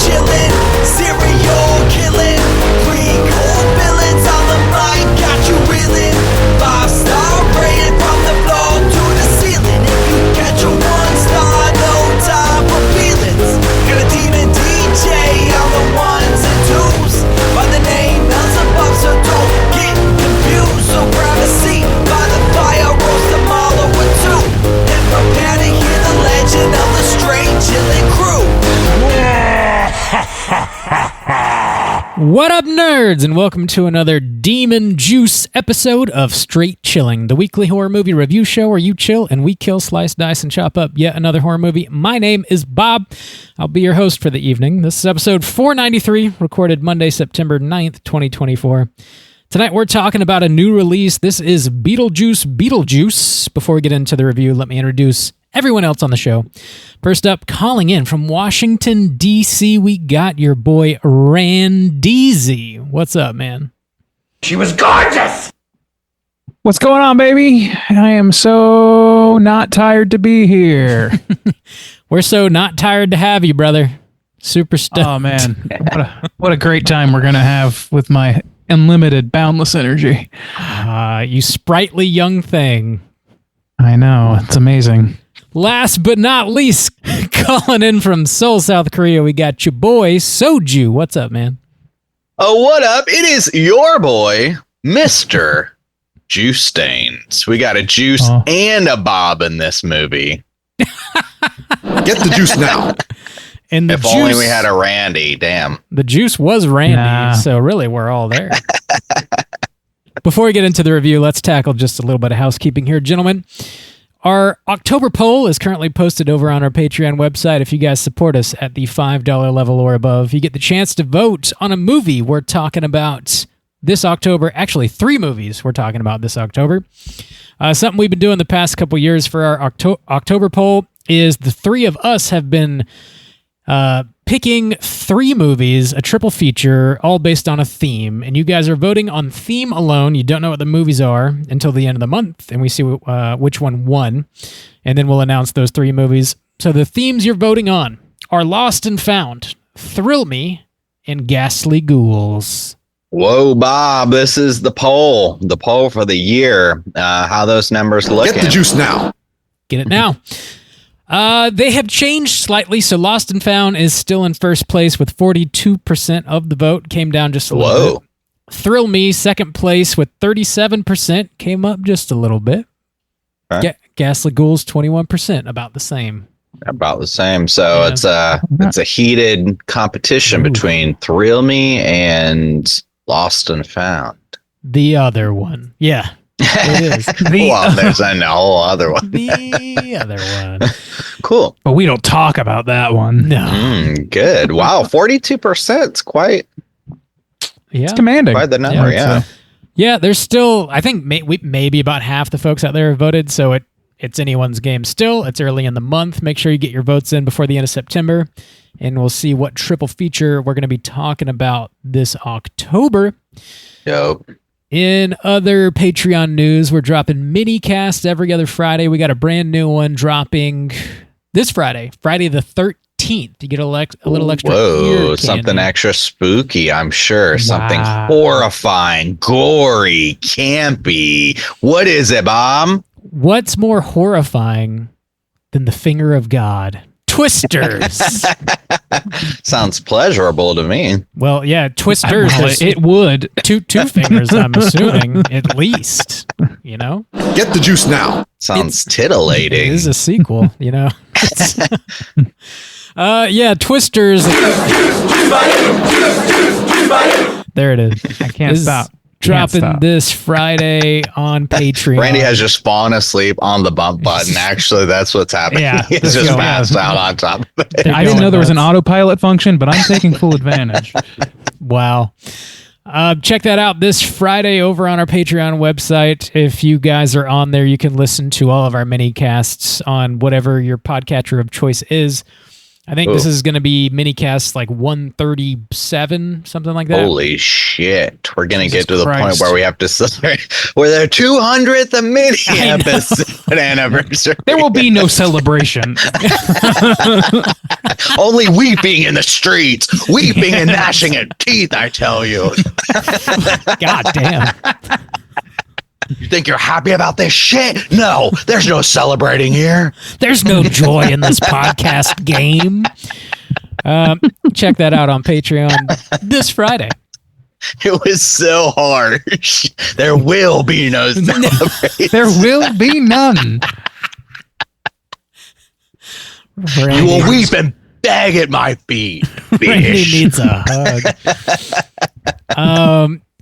chillin', serial killing, pre-cold villains on the mic, got you reeling. 5-star rated from the floor to the ceiling. If you catch a 1-star, no time for feelings. Got a demon DJ on the ones and twos, by the name Beelzebub, so don't get confused. So grab a seat by the fire, roast them all over two, and prepare to hear the legend of the Straight Chillin' Crew. What up, nerds, and welcome to another Demon Juice episode of Straight Chilling, the weekly horror movie review show where you chill and we kill, slice, dice, and chop up yet another horror movie. My name is Bob. I'll be your host for the evening. This is episode 493, recorded Monday, September 9th, 2024. Tonight we're talking about a new release. This is Beetlejuice Beetlejuice. Before we get into the review, let me introduce everyone else on the show. First up, calling in from Washington, D.C., we got your boy Randeezy. What's up, man? She was gorgeous! What's going on, baby? I am so not tired to be here. We're so not tired to have you, brother. Super stoked. Oh, man. What a great time we're going to have with my unlimited, boundless energy. You sprightly young thing. I know. It's amazing. Last but not least, calling in from Seoul, South Korea, we got your boy Soju. What's up, man? Oh, what up? It is your boy, Mr. Juice Stains. We got a Juice and a Bob in this movie. Get the juice now. And the if juice, only we had a Randy, damn. The juice was Randy, so really we're all there. Before we get into the review, let's tackle just a little bit of housekeeping here, gentlemen. Our October poll is currently posted over on our Patreon website. If you guys support us at the $5 level or above, you get the chance to vote on a movie we're talking about this October. Actually, 3 movies we're talking about this October. Something we've been doing the past couple years for our October poll is the 3 of us have been picking 3 movies, a triple feature, all based on a theme. And you guys are voting on theme alone. You don't know what the movies are until the end of the month, and we see which one won. And then we'll announce those 3 movies. So the themes you're voting on are Lost and Found, Thrill Me, and Ghastly Ghouls. Whoa, Bob, this is the poll for the year. How those numbers look. Get the juice now. Get it now. They have changed slightly, so Lost and Found is still in first place with 42% of the vote. Came down just a little bit. Thrill Me, second place with 37%. Came up just a little bit. Okay. Ghastly Ghouls, 21%. About the same. About the same. So Yeah. it's a heated competition between Thrill Me and Lost and Found. The other one. Yeah. It is. Well, there's a whole other one. The other one. Cool. But we don't talk about that one. No. Good. Wow, 42%. It's quite Yeah. Commanding. the number, yeah. Yeah, there's still, I think maybe about half the folks out there have voted, so it's anyone's game still. It's early in the month. Make sure you get your votes in before the end of September, and we'll see what triple feature we're going to be talking about this October. Dope. In other Patreon news, we're dropping mini casts every other Friday. We got a brand new one dropping this Friday the 13th. You get a little extra ear candy. Something extra spooky, I'm sure. Something horrifying, gory, campy. What is it, Bob? What's more horrifying than the finger of God? Twisters. Sounds pleasurable to me. Well, yeah, Twisters. It would. Two fingers, I'm assuming, at least. You know? Get the juice now. Sounds titillating. It is a sequel, you know? Yeah, Twisters. There it is. I can't stop. Dropping this Friday on Patreon. Randy has just fallen asleep on the bump button. Actually, that's what's happening. Yeah, He's just passed out on top of it. I didn't know there was an autopilot function, but I'm taking full advantage. Wow. Check that out this Friday over on our Patreon website. If you guys are on there, you can listen to all of our mini casts on whatever your podcatcher of choice is. I think this is going to be minicast like 137, something like that. Holy shit. We're going to get to the Christ. point where we have to celebrate. We're their 200th mini episode anniversary. There will be no celebration. Only weeping in the streets. Weeping and gnashing of teeth, I tell you. God damn. You think you're happy about this shit? No, there's no celebrating here. There's no joy in this podcast game. Check that out on Patreon this Friday. It was so harsh. There will be no celebration. There will be none. You will weep and beg at my feet. Randy needs a hug.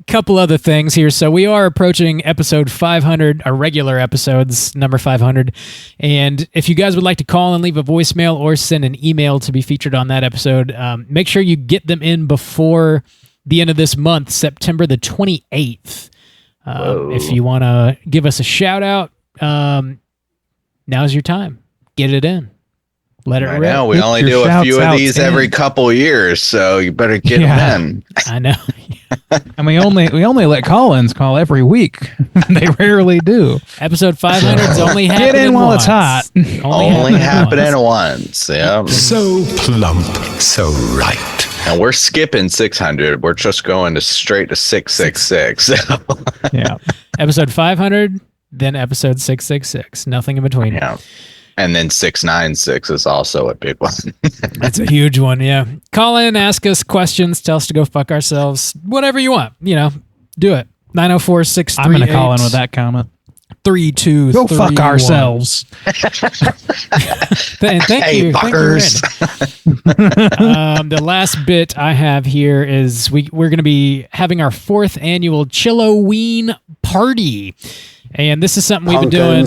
Couple other things here. So we are approaching episode 500, our regular episodes, number 500. And if you guys would like to call and leave a voicemail or send an email to be featured on that episode, make sure you get them in before the end of this month, September the 28th. If you want to give us a shout out, now's your time. Get it in. Let it rip. I know. We only do a few of these every couple years, so you better get them in. I know. And we only let call-ins call every week. They rarely do. Episode 500 is only happening Get in while once. it's hot. Only happening once. Yeah. So plump, so right. And we're skipping 600. We're just going to straight to 666. Yeah. Episode 500, then episode 666. Nothing in between. Yeah. And then 696 is also a big one. That's a huge one, yeah. Call in, ask us questions, tell us to go fuck ourselves. Whatever you want, do it. 904-638. I'm going to call in with that comment. 3231. Go fuck ourselves. Thank Hey, you. fuckers. Thank you, the last bit I have here is we're going to be having our 4th annual Chilloween party. And this is something we've been doing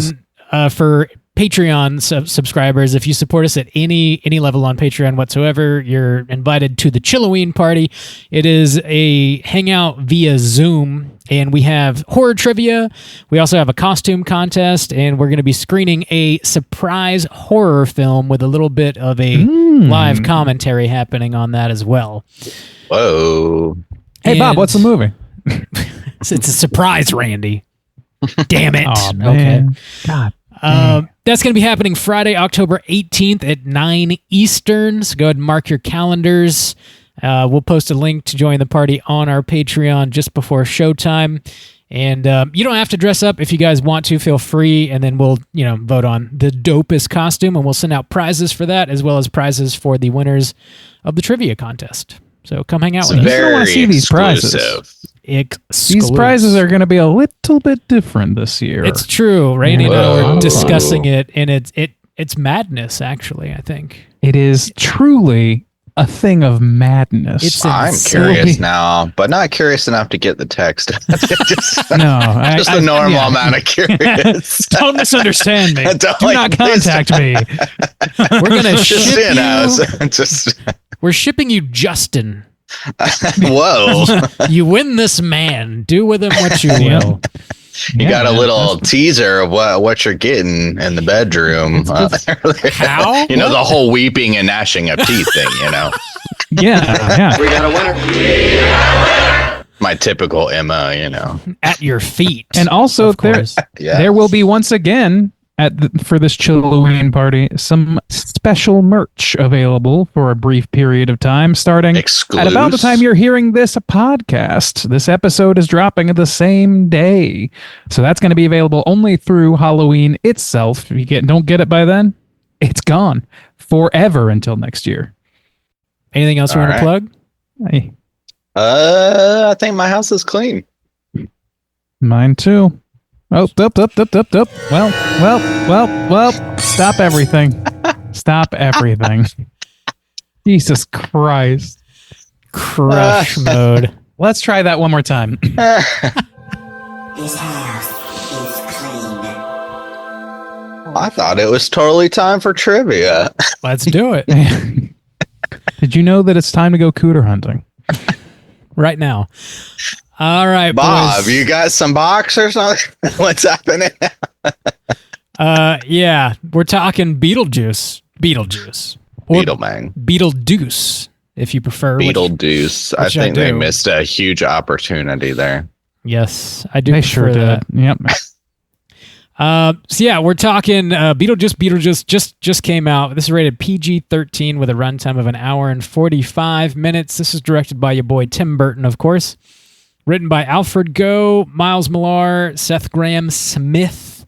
for Patreon subscribers. If you support us at any level on Patreon whatsoever, you're invited to the Chilloween party. It is a hangout via Zoom, and we have horror trivia. We also have a costume contest, and we're going to be screening a surprise horror film with a little bit of a live commentary happening on that as well. Whoa. Hey, Bob, what's the movie? It's a surprise, Randy. Damn it. Oh, man. Okay. God. That's going to be happening Friday, October 18th at 9 Eastern. So go ahead and mark your calendars. We'll post a link to join the party on our Patreon just before showtime. And you don't have to dress up. If you guys want to, feel free. And then we'll, vote on the dopest costume, and we'll send out prizes for that, as well as prizes for the winners of the trivia contest. So come hang out with us. I don't want to see these prizes. These prizes are going to be a little bit different this year. It's true. Randy and I were discussing it, and it's madness, actually, I think. It is truly a thing of madness. I'm curious now, but not curious enough to get the text. just the normal amount of curious. Don't misunderstand me. Do not contact me. We're going to ship you. We're shipping you Justin. Whoa. You win this man. Do with him what you will. You got a little teaser of what you're getting in the bedroom. How? The whole weeping and gnashing of teeth thing, Yeah. We got a winner. My typical MO, At your feet. And also, there will be once again, for this Chilloween party, some special merch available for a brief period of time, starting at about the time you're hearing this podcast. This episode is dropping the same day, so that's going to be available only through Halloween itself. If you don't get it by then, it's gone forever until next year. Anything else you want to plug? Hey. I think my house is clean. Mine too. Oh, up. Well, stop everything. Stop everything. Jesus Christ. Crush mode. Let's try that one more time. This house is clean. I thought it was totally time for trivia. Let's do it. Did you know that it's time to go cooter hunting? Right now. All right, Bob, boys. you got some box or something? What's happening? Yeah, we're talking Beetlejuice. Beetlejuice, if you prefer. Beetlejuice. I think they missed a huge opportunity there. Yes, I do. They sure did. Yep. So yeah, we're talking Beetlejuice just came out. This is rated PG-13 with a runtime of 1 hour and 45 minutes. This is directed by your boy Tim Burton, of course. Written by Alfred Goh, Miles Millar, Seth Grahame-Smith.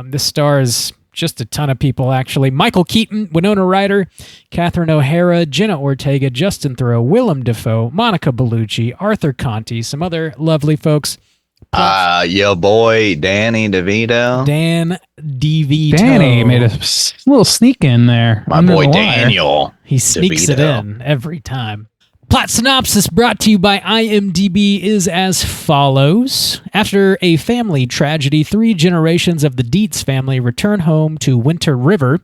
This stars just a ton of people, actually. Michael Keaton, Winona Ryder, Catherine O'Hara, Jenna Ortega, Justin Theroux, Willem Dafoe, Monica Bellucci, Arthur Conti, some other lovely folks. Your boy Danny DeVito. Dan DeVito. Danny made a little sneak in there. My boy Daniel. He sneaks it in every time. Plot synopsis brought to you by IMDb is as follows. After a family tragedy, 3 generations of the Deetz family return home to Winter River.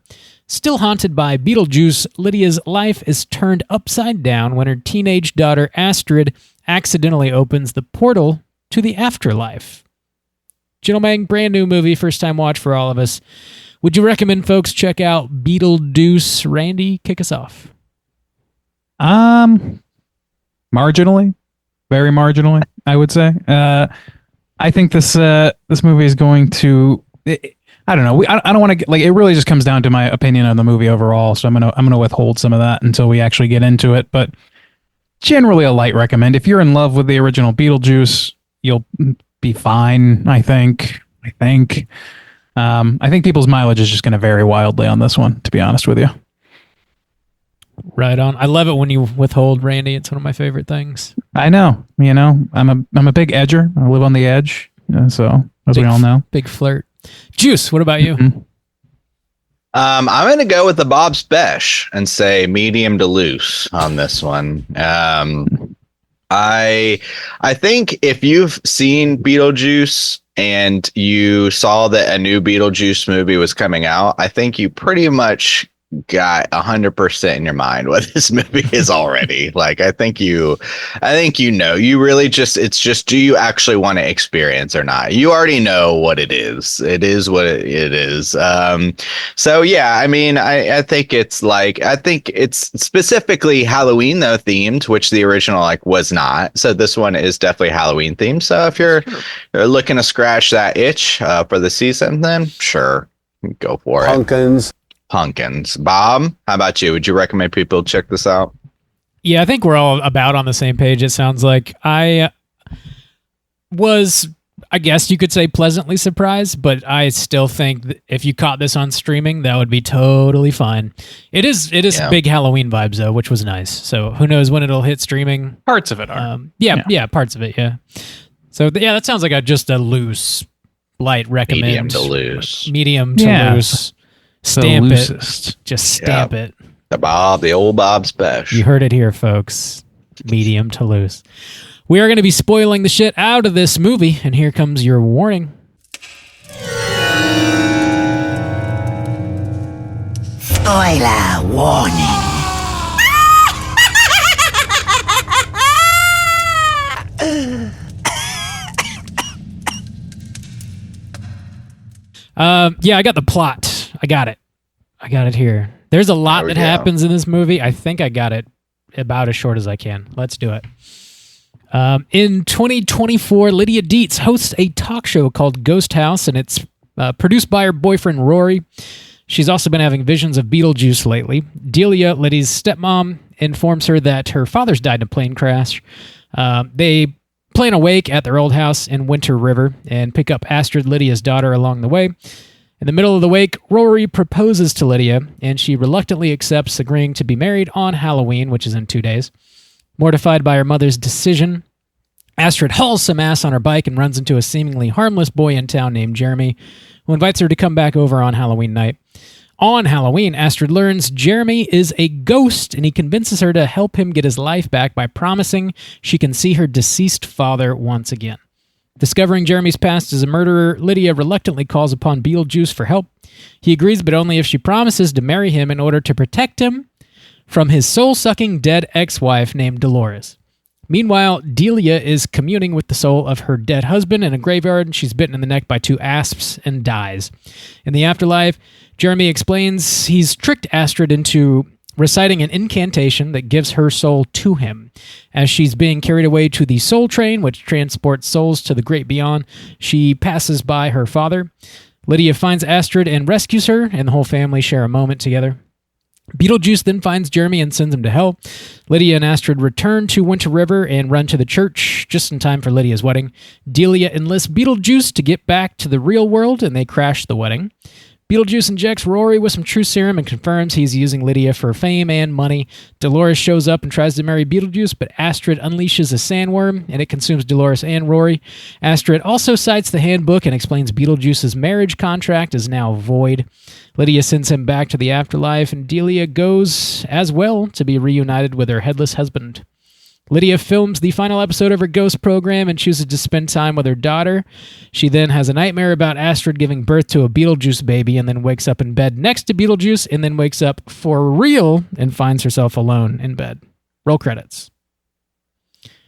Still haunted by Beetlejuice, Lydia's life is turned upside down when her teenage daughter Astrid accidentally opens the portal to the afterlife. Gentlemen, brand new movie, first time watch for all of us. Would you recommend folks check out Beetlejuice? Randy, kick us off. Marginally, very marginally, I would say. I think this movie is going to. I don't know. I don't want to get like. It really just comes down to my opinion on the movie overall. So I'm gonna withhold some of that until we actually get into it. But generally, a light recommend. If you're in love with the original Beetlejuice, you'll be fine. I think. I think people's mileage is just going to vary wildly on this one. To be honest with you. Right on. I love it when you withhold, Randy. It's one of my favorite things. I know. You know, I'm a big edger. I live on the edge. So as we all know, big flirt. Juice. What about you? Mm-hmm. I'm going to go with the Bob Spesh and say medium to loose on this one. I think if you've seen Beetlejuice and you saw that a new Beetlejuice movie was coming out, I think you pretty much got 100% in your mind what this movie is already. Like, I think you know, you really just, it's just, do you actually want to experience or not? You already know what it is. It is what it is. So yeah, I mean, I think it's like, I think it's specifically Halloween though themed, which the original like was not. So this one is definitely Halloween themed. So if you're looking to scratch that itch for the season, then sure, go for it. Pumpkins. Bob, how about you? Would you recommend people check this out? Yeah, I think we're all about on the same page. It sounds like I was, I guess you could say, pleasantly surprised, but I still think that if you caught this on streaming, that would be totally fine. It is big Halloween vibes though, which was nice. So who knows when it'll hit streaming? Parts of it are. Yeah, parts of it. Yeah. So yeah, that sounds like just a loose, light recommend. Medium to loose. Medium to loose. Stamp it. Just stamp it. The old Bob Spesh. You heard it here, folks. Medium to loose. We are going to be spoiling the shit out of this movie, and here comes your warning. Spoiler warning. Yeah, I got the plot. I got it here. There's a lot that happens in this movie. I think I got it about as short as I can. Let's do it. In 2024, Lydia Deetz hosts a talk show called Ghost House, and it's produced by her boyfriend, Rory. She's also been having visions of Beetlejuice lately. Delia, Lydia's stepmom, informs her that her father's died in a plane crash. They plan a wake at their old house in Winter River and pick up Astrid, Lydia's daughter, along the way. In the middle of the wake, Rory proposes to Lydia, and she reluctantly accepts, agreeing to be married on Halloween, which is in 2 days. Mortified by her mother's decision, Astrid hauls some ass on her bike and runs into a seemingly harmless boy in town named Jeremy, who invites her to come back over on Halloween night. On Halloween, Astrid learns Jeremy is a ghost, and he convinces her to help him get his life back by promising she can see her deceased father once again. Discovering Jeremy's past as a murderer, Lydia reluctantly calls upon Beetlejuice for help. He agrees, but only if she promises to marry him in order to protect him from his soul-sucking dead ex-wife named Dolores. Meanwhile, Delia is communing with the soul of her dead husband in a graveyard. She's bitten in the neck by 2 asps and dies. In the afterlife, Jeremy explains he's tricked Astrid into reciting an incantation that gives her soul to him. As she's being carried away to the soul train, which transports souls to the great beyond, she passes by her father. Lydia finds Astrid and rescues her, and the whole family share a moment together. Beetlejuice then finds Jeremy and sends him to hell. Lydia and Astrid return to Winter River and run to the church just in time for Lydia's wedding. Delia enlists Beetlejuice to get back to the real world, and they crash the wedding. Beetlejuice injects Rory with some truth serum and confirms he's using Lydia for fame and money. Dolores shows up and tries to marry Beetlejuice, but Astrid unleashes a sandworm, and it consumes Dolores and Rory. Astrid also cites the handbook and explains Beetlejuice's marriage contract is now void. Lydia sends him back to the afterlife, and Delia goes as well to be reunited with her headless husband. Lydia films the final episode of her ghost program and chooses to spend time with her daughter. She then has a nightmare about Astrid giving birth to a Beetlejuice baby and then wakes up in bed next to Beetlejuice and then wakes up for real and finds herself alone in bed. Roll credits.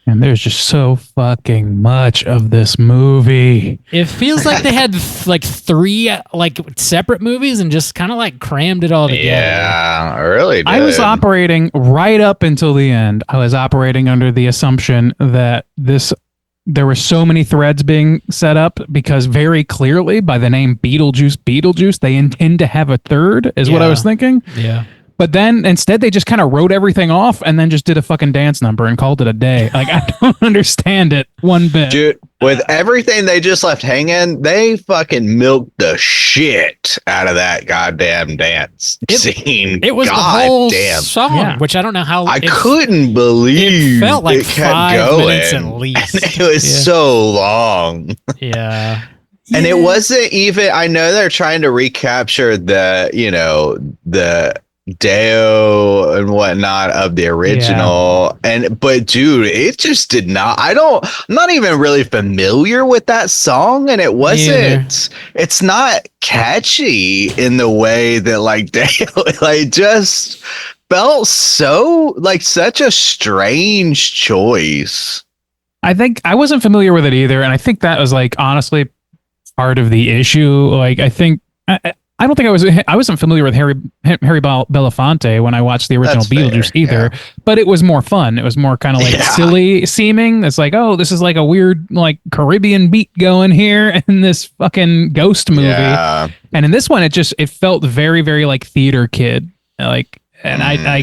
And there's just so fucking much of this movie. It feels like they had like 3 like separate movies and just kind of like crammed it all together. Yeah, I really did. I was operating right up until the end. I was operating under the assumption that there were so many threads being set up because very clearly by the name Beetlejuice, they intend to have a third is what I was thinking. Yeah. But then instead they just kind of wrote everything off and then just did a fucking dance number and called it a day. Like, I don't understand it one bit. Dude, with everything they just left hanging, they fucking milked the shit out of that goddamn dance scene. It was the whole song, which I don't know how. I couldn't believe it felt like it kept 5 minutes going. at least. And it was so long. Yeah. And it wasn't even, I know they're trying to recapture the Deo and whatnot of the original, but dude, it just did not. I'm not even really familiar with that song, and it wasn't. It's not catchy in the way that like Deo like just felt so like such a strange choice. I think I wasn't familiar with it either, and I think that was like honestly part of the issue. Like I think. I don't think I wasn't familiar with Harry Belafonte when I watched the original Beetlejuice either, but it was more fun. It was more kind of like silly seeming. It's like, oh, this is like a weird like Caribbean beat going here in this fucking ghost movie. Yeah. And in this one, it felt very, very like theater kid. Like, and I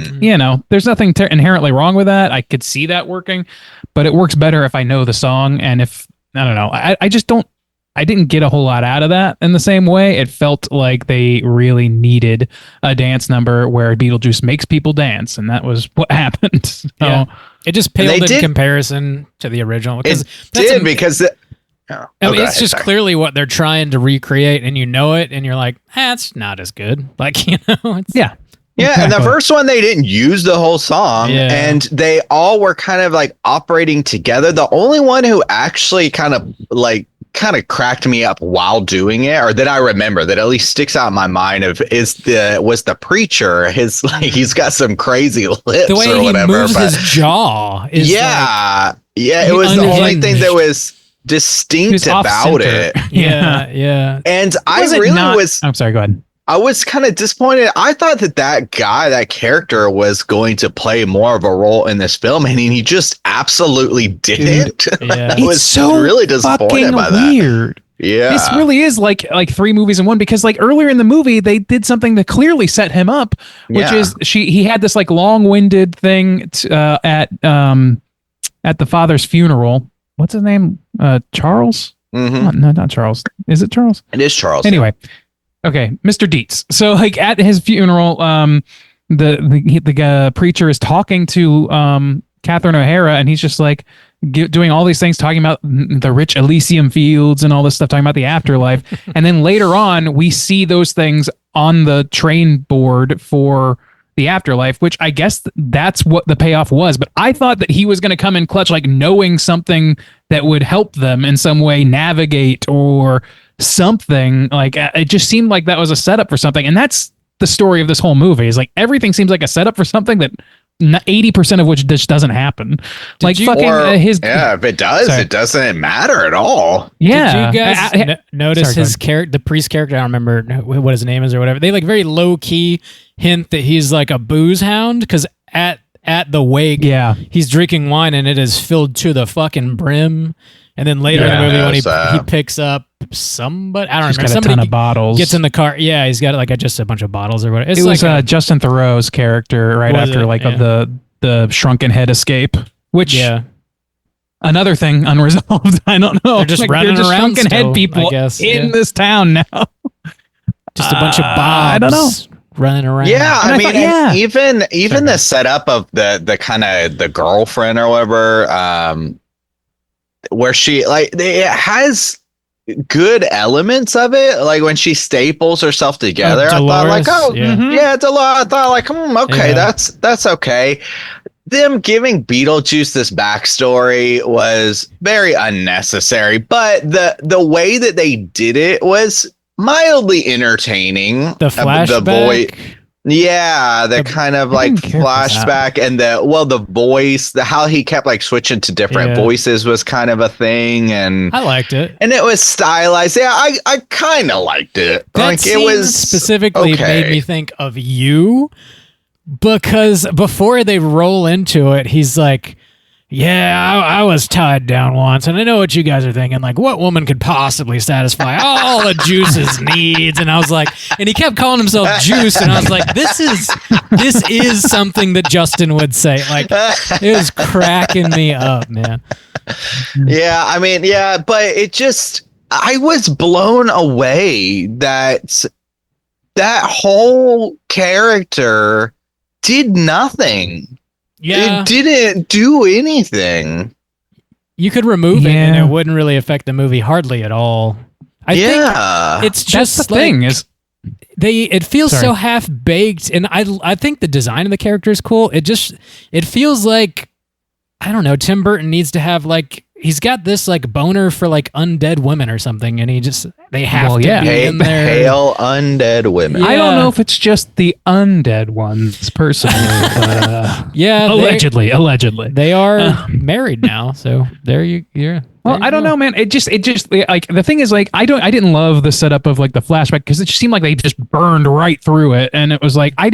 there's nothing inherently wrong with that. I could see that working, but it works better if I know the song. And if, I don't know, I didn't get a whole lot out of that in the same way. It felt like they really needed a dance number where Beetlejuice makes people dance, and that was what happened. So, it just paled in comparison to the original. It's just clearly what they're trying to recreate, and you know it, and you're like, it's not as good. Like, you know, Yeah, and the first one, they didn't use the whole song, and they all were kind of like operating together. The only one who actually kind of cracked me up while doing it, or that I remember that at least sticks out in my mind was the preacher. He's got some crazy lips. The way he moves his jaw is it was the only thing that was distinct about it. Yeah. And I'm sorry, go ahead. I was kind of disappointed. I thought that character was going to play more of a role in this film, and he just absolutely didn't. I was so really disappointed by that. Weird. Yeah. This really is like 3 movies in one, because like earlier in the movie, they did something that clearly set him up, which is he had this like long-winded thing at the father's funeral. What's his name? Charles? Mm-hmm. No, not Charles. Is it Charles? It is Charles. Anyway. Okay, Mr. Deetz. So, like at his funeral, the preacher is talking to Catherine O'Hara, and he's just like doing all these things, talking about the rich Elysium fields and all this stuff, talking about the afterlife. And then later on, we see those things on the train board for the afterlife, which I guess that's what the payoff was. But I thought that he was going to come in clutch, like knowing something that would help them in some way navigate or something. Like it just seemed like that was a setup for something, and that's the story of this whole movie. Is like everything seems like a setup for something that 80% of which just doesn't happen. If it does, it doesn't matter at all. Yeah. Did you guys notice his character, the priest character? I don't remember what his name is or whatever. They like very low key hint that he's like a booze hound because at the wake, he's drinking wine and it is filled to the fucking brim. And then later in the movie, when he picks up somebody, I don't remember, somebody a ton of bottles. Gets in the car. Yeah, he's got like just a bunch of bottles or whatever. It was Justin Theroux's character right after the shrunken head escape, which another thing unresolved. I don't know. They're just running around shrunken head people in this town now. Just a bunch of bobs. I don't know. Running around. Yeah, even the setup of the kind of the girlfriend or whatever, where she it has good elements of it, like when she staples herself together. Dolores, I thought like, Dolores. I thought like, okay, that's okay. Them giving Beetlejuice this backstory was very unnecessary, but the way that they did it was mildly entertaining. The flashback. The kind of like flashback and the voice, how he kept like switching to different voices was kind of a thing, and I liked it. And it was stylized. Yeah, I kind of liked it. That like scene it was specifically made me think of you, because before they roll into it, he's like, yeah, I was tied down once, and I know what you guys are thinking. Like, what woman could possibly satisfy all the Juice's needs? And I was like, and he kept calling himself Juice, and I was like, this is something that Justin would say. Like, it was cracking me up, man. Yeah, I mean, but it just, I was blown away that whole character did nothing. Yeah. It didn't do anything. You could remove it and it wouldn't really affect the movie hardly at all. I think it's just that's the thing is it feels so half baked, and I think the design of the character is cool. It feels like, I don't know, Tim Burton needs to have like, he's got this like boner for like undead women or something, and they have to be in there. Pale undead women. I don't know if it's just the undead ones personally, but allegedly they are married now. So I don't know, man. It just like, the thing is like, I didn't love the setup of like the flashback, because it just seemed like they just burned right through it, and it was like I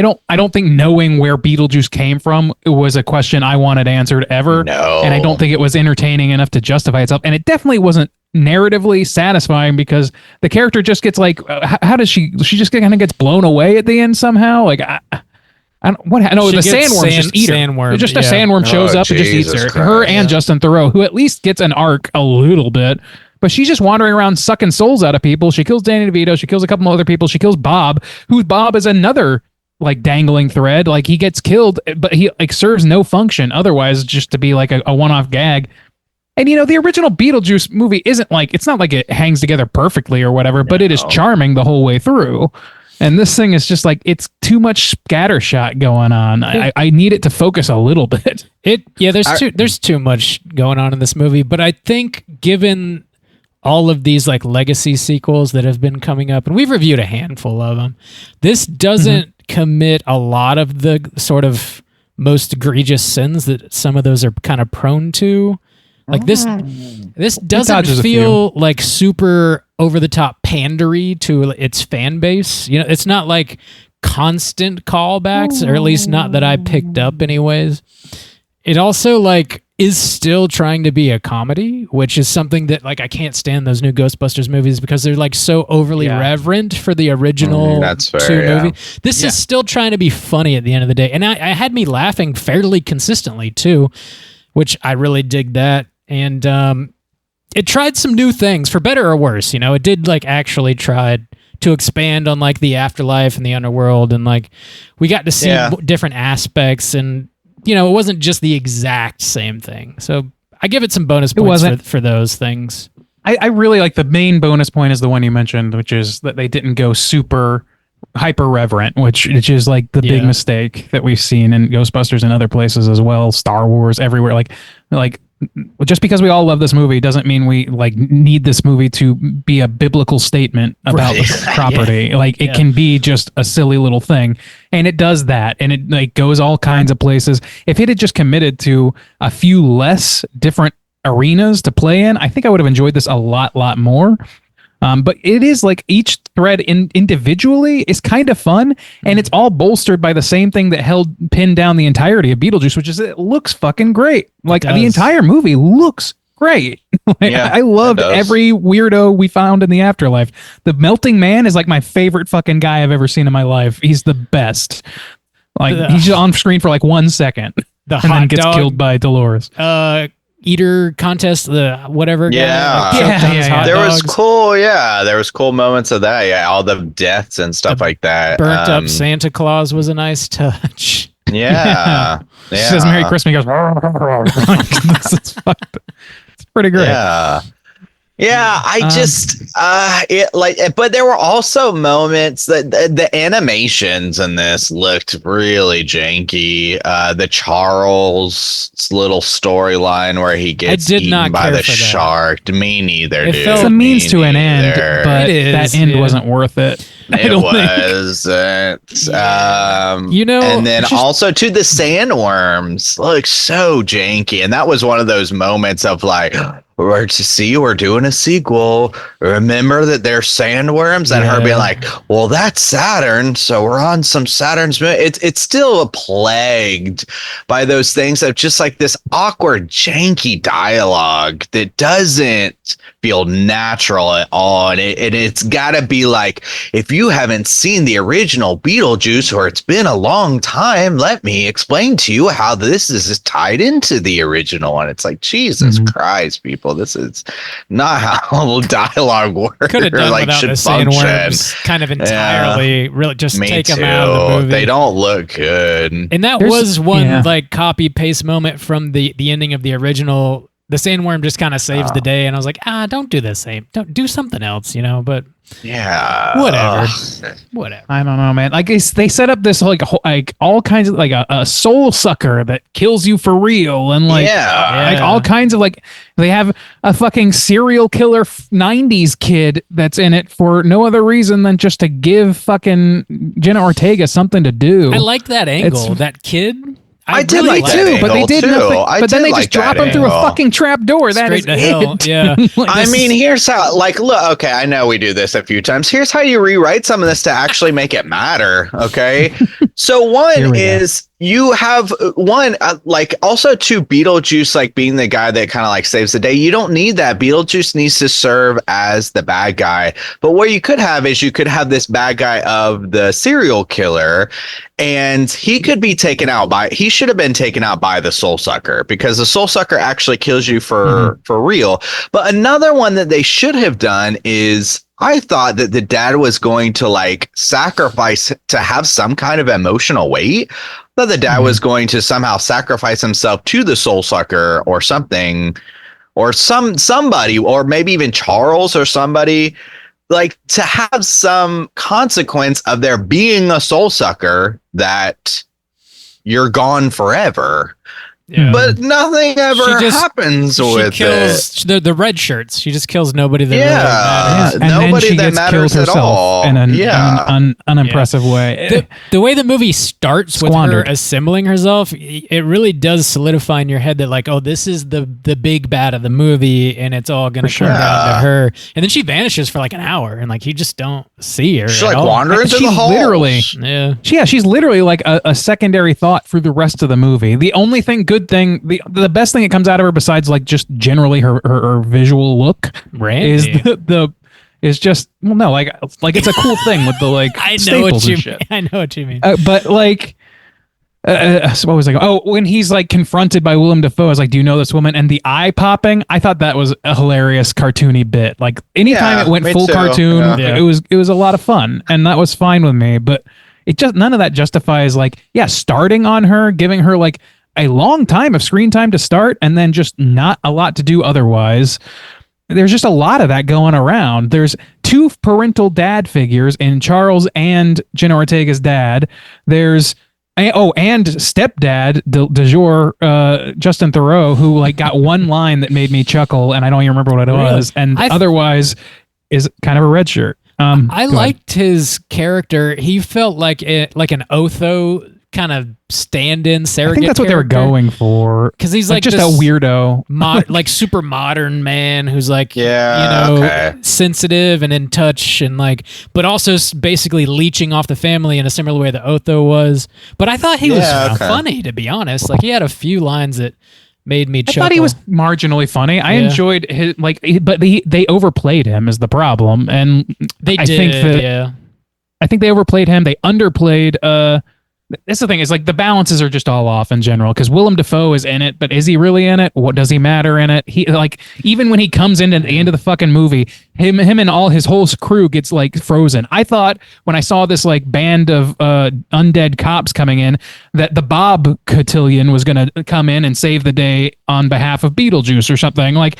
don't think knowing where Beetlejuice came from was a question I wanted answered ever. No. And I don't think it was entertaining enough to justify itself. And it definitely wasn't narratively satisfying, because the character just gets like, how does she just kind of gets blown away at the end somehow? Like, the sandworms just eat her. A sandworm shows up and just eats her. Her and Justin Theroux, who at least gets an arc a little bit. But she's just wandering around sucking souls out of people. She kills Danny DeVito. She kills a couple other people. She kills Bob, who Bob is another like dangling thread. Like, he gets killed, but he like serves no function otherwise, just to be like a one-off gag. And the original Beetlejuice movie isn't like, it's not like it hangs together perfectly or whatever, but it is charming the whole way through. And this thing is just like, it's too much scattershot going on. I need it to focus a little bit. There's too much going on in this movie, but I think given all of these like legacy sequels that have been coming up, and we've reviewed a handful of them, this doesn't commit a lot of the sort of most egregious sins that some of those are kind of prone to. Like this doesn't feel like super over the top pandery to its fan base. It's not like constant callbacks, or at least not that I picked up anyways. It also like is still trying to be a comedy, which is something that like I can't stand those new Ghostbusters movies, because they're like so overly reverent for the original movie. This is still trying to be funny at the end of the day, and I had me laughing fairly consistently too, which I really dig that. And it tried some new things, for better or worse. It did like actually tried to expand on like the afterlife and the underworld, and like we got to see different aspects, and it wasn't just the exact same thing. So I give it some bonus points for those things. I really like the main bonus point is the one you mentioned, which is that they didn't go super hyper reverent, which is like the big mistake that we've seen in Ghostbusters and other places as well. Star Wars, everywhere. Like just because we all love this movie doesn't mean we like need this movie to be a biblical statement about the property. Like it can be just a silly little thing, and it does that, and it like goes all kinds of places. If it had just committed to a few less different arenas to play in, I think I would have enjoyed this a lot more. But it is like each thread individually is kind of fun, and it's all bolstered by the same thing that pinned down the entirety of Beetlejuice, which is it looks fucking great. Like the entire movie looks great. I loved every weirdo we found in the afterlife. The melting man is like my favorite fucking guy I've ever seen in my life. He's the best. Like he's just on screen for like 1 second, and then gets killed by Dolores. Eater contest, the whatever. There was cool moments of that. Yeah, all the deaths and stuff like that. Burnt up Santa Claus was a nice touch. Yeah. She says Merry Christmas. He goes, it's pretty great. Yeah, I just but there were also moments that the animations in this looked really janky. The Charles little storyline where he gets eaten by the shark. Me neither, dude. It's a means to an end, but that end wasn't worth it. It wasn't. And then also to the sandworms look so janky, and that was one of those moments of like, we're doing a sequel. Remember that they're sandworms, and her being like, well, that's Saturn, so we're on some Saturn's moon. It's still plagued by those things of just like this awkward, janky dialogue that doesn't feel natural at all. And it's got to be like, if you haven't seen the original Beetlejuice, or it's been a long time, let me explain to you how this is tied into the original one. It's like, Jesus Christ, people. This is not how dialogue works. Could have done without the sandworms kind of entirely. Really, just take them out of the movie. They don't look good. And that was one like copy paste moment from the ending of the original. The sandworm just kind of saves the day, and I was like, don't do the same. Don't do something else, But whatever. I don't know, man. Like they set up this like all kinds of like a soul sucker that kills you for real, and like all kinds of like they have a fucking serial killer 90s kid that's in it for no other reason than just to give fucking Jenna Ortega something to do. I like that angle. That kid. I did like that angle, but they did nothing. But then they just drop him through a fucking trap door. That is it. Yeah. I mean, here's how. Like, look. Okay, I know we do this a few times. Here's how you rewrite some of this to actually make it matter. Okay. So one is you have one like also to Beetlejuice like being the guy that kind of like saves the day. You don't need that. Beetlejuice needs to serve as the bad guy. But what you could have is you could have this bad guy of the serial killer, and he could be taken out by. He should have been taken out by the soul sucker, because the soul sucker actually kills you for real. But another one that they should have done is, I thought that the dad was going to like sacrifice to have some kind of emotional weight. That the dad was going to somehow sacrifice himself to the soul sucker or something, or somebody, or maybe even Charles or somebody, like to have some consequence of there being a soul sucker that you're gone forever. Yeah. But nothing ever happens with kills it. The red shirts. She just kills nobody that really matters. And nobody that matters at all. In an unimpressive way. The way the movie starts with her assembling herself, it really does solidify in your head that like, oh, this is the big bad of the movie, and it's all going to come down to her. And then she vanishes for like an hour, and like you just don't see her. She's like wandering through the halls. She's literally like a secondary thought for the rest of the movie. The only good thing, the best thing that comes out of her, besides like just generally her visual look, is is just like it's a cool thing with the like staples and shit. I know what you mean. But like, what was I going? Oh, when he's like confronted by Willem Dafoe, I was like, "Do you know this woman?" And the eye popping, I thought that was a hilarious cartoony bit. Like anytime it went full cartoon, it was a lot of fun, and that was fine with me. But it just none of that justifies like starting on her, giving her like a long time of screen time to start, and then just not a lot to do otherwise. There's just a lot of that going around. There's two parental dad figures in Charles and Jenna Ortega's dad. There's And stepdad de jour, Justin Theroux, who like got one line that made me chuckle, and I don't even remember what it was, and otherwise is kind of a red shirt. I liked his character. He felt like an Otho kind of stand-in surrogate. I think that's what they were going for, because he's like just a weirdo, like super modern man who's like okay. sensitive and in touch, and like, but also basically leeching off the family in a similar way that Otho was. But I thought he was funny, to be honest. Like, he had a few lines that made me chuckle. I thought he was marginally funny. I enjoyed his but they overplayed him is the problem, and I think they overplayed him. They underplayed. That's the thing, is like the balances are just all off in general, because Willem Dafoe is in it, but is he really in it? What does he matter in it? He, like, even when he comes in at the end of the fucking movie, him and all his whole crew gets like frozen. I thought when I saw this like band of undead cops coming in that the Bob Cotillion was going to come in and save the day on behalf of Beetlejuice or something. Like,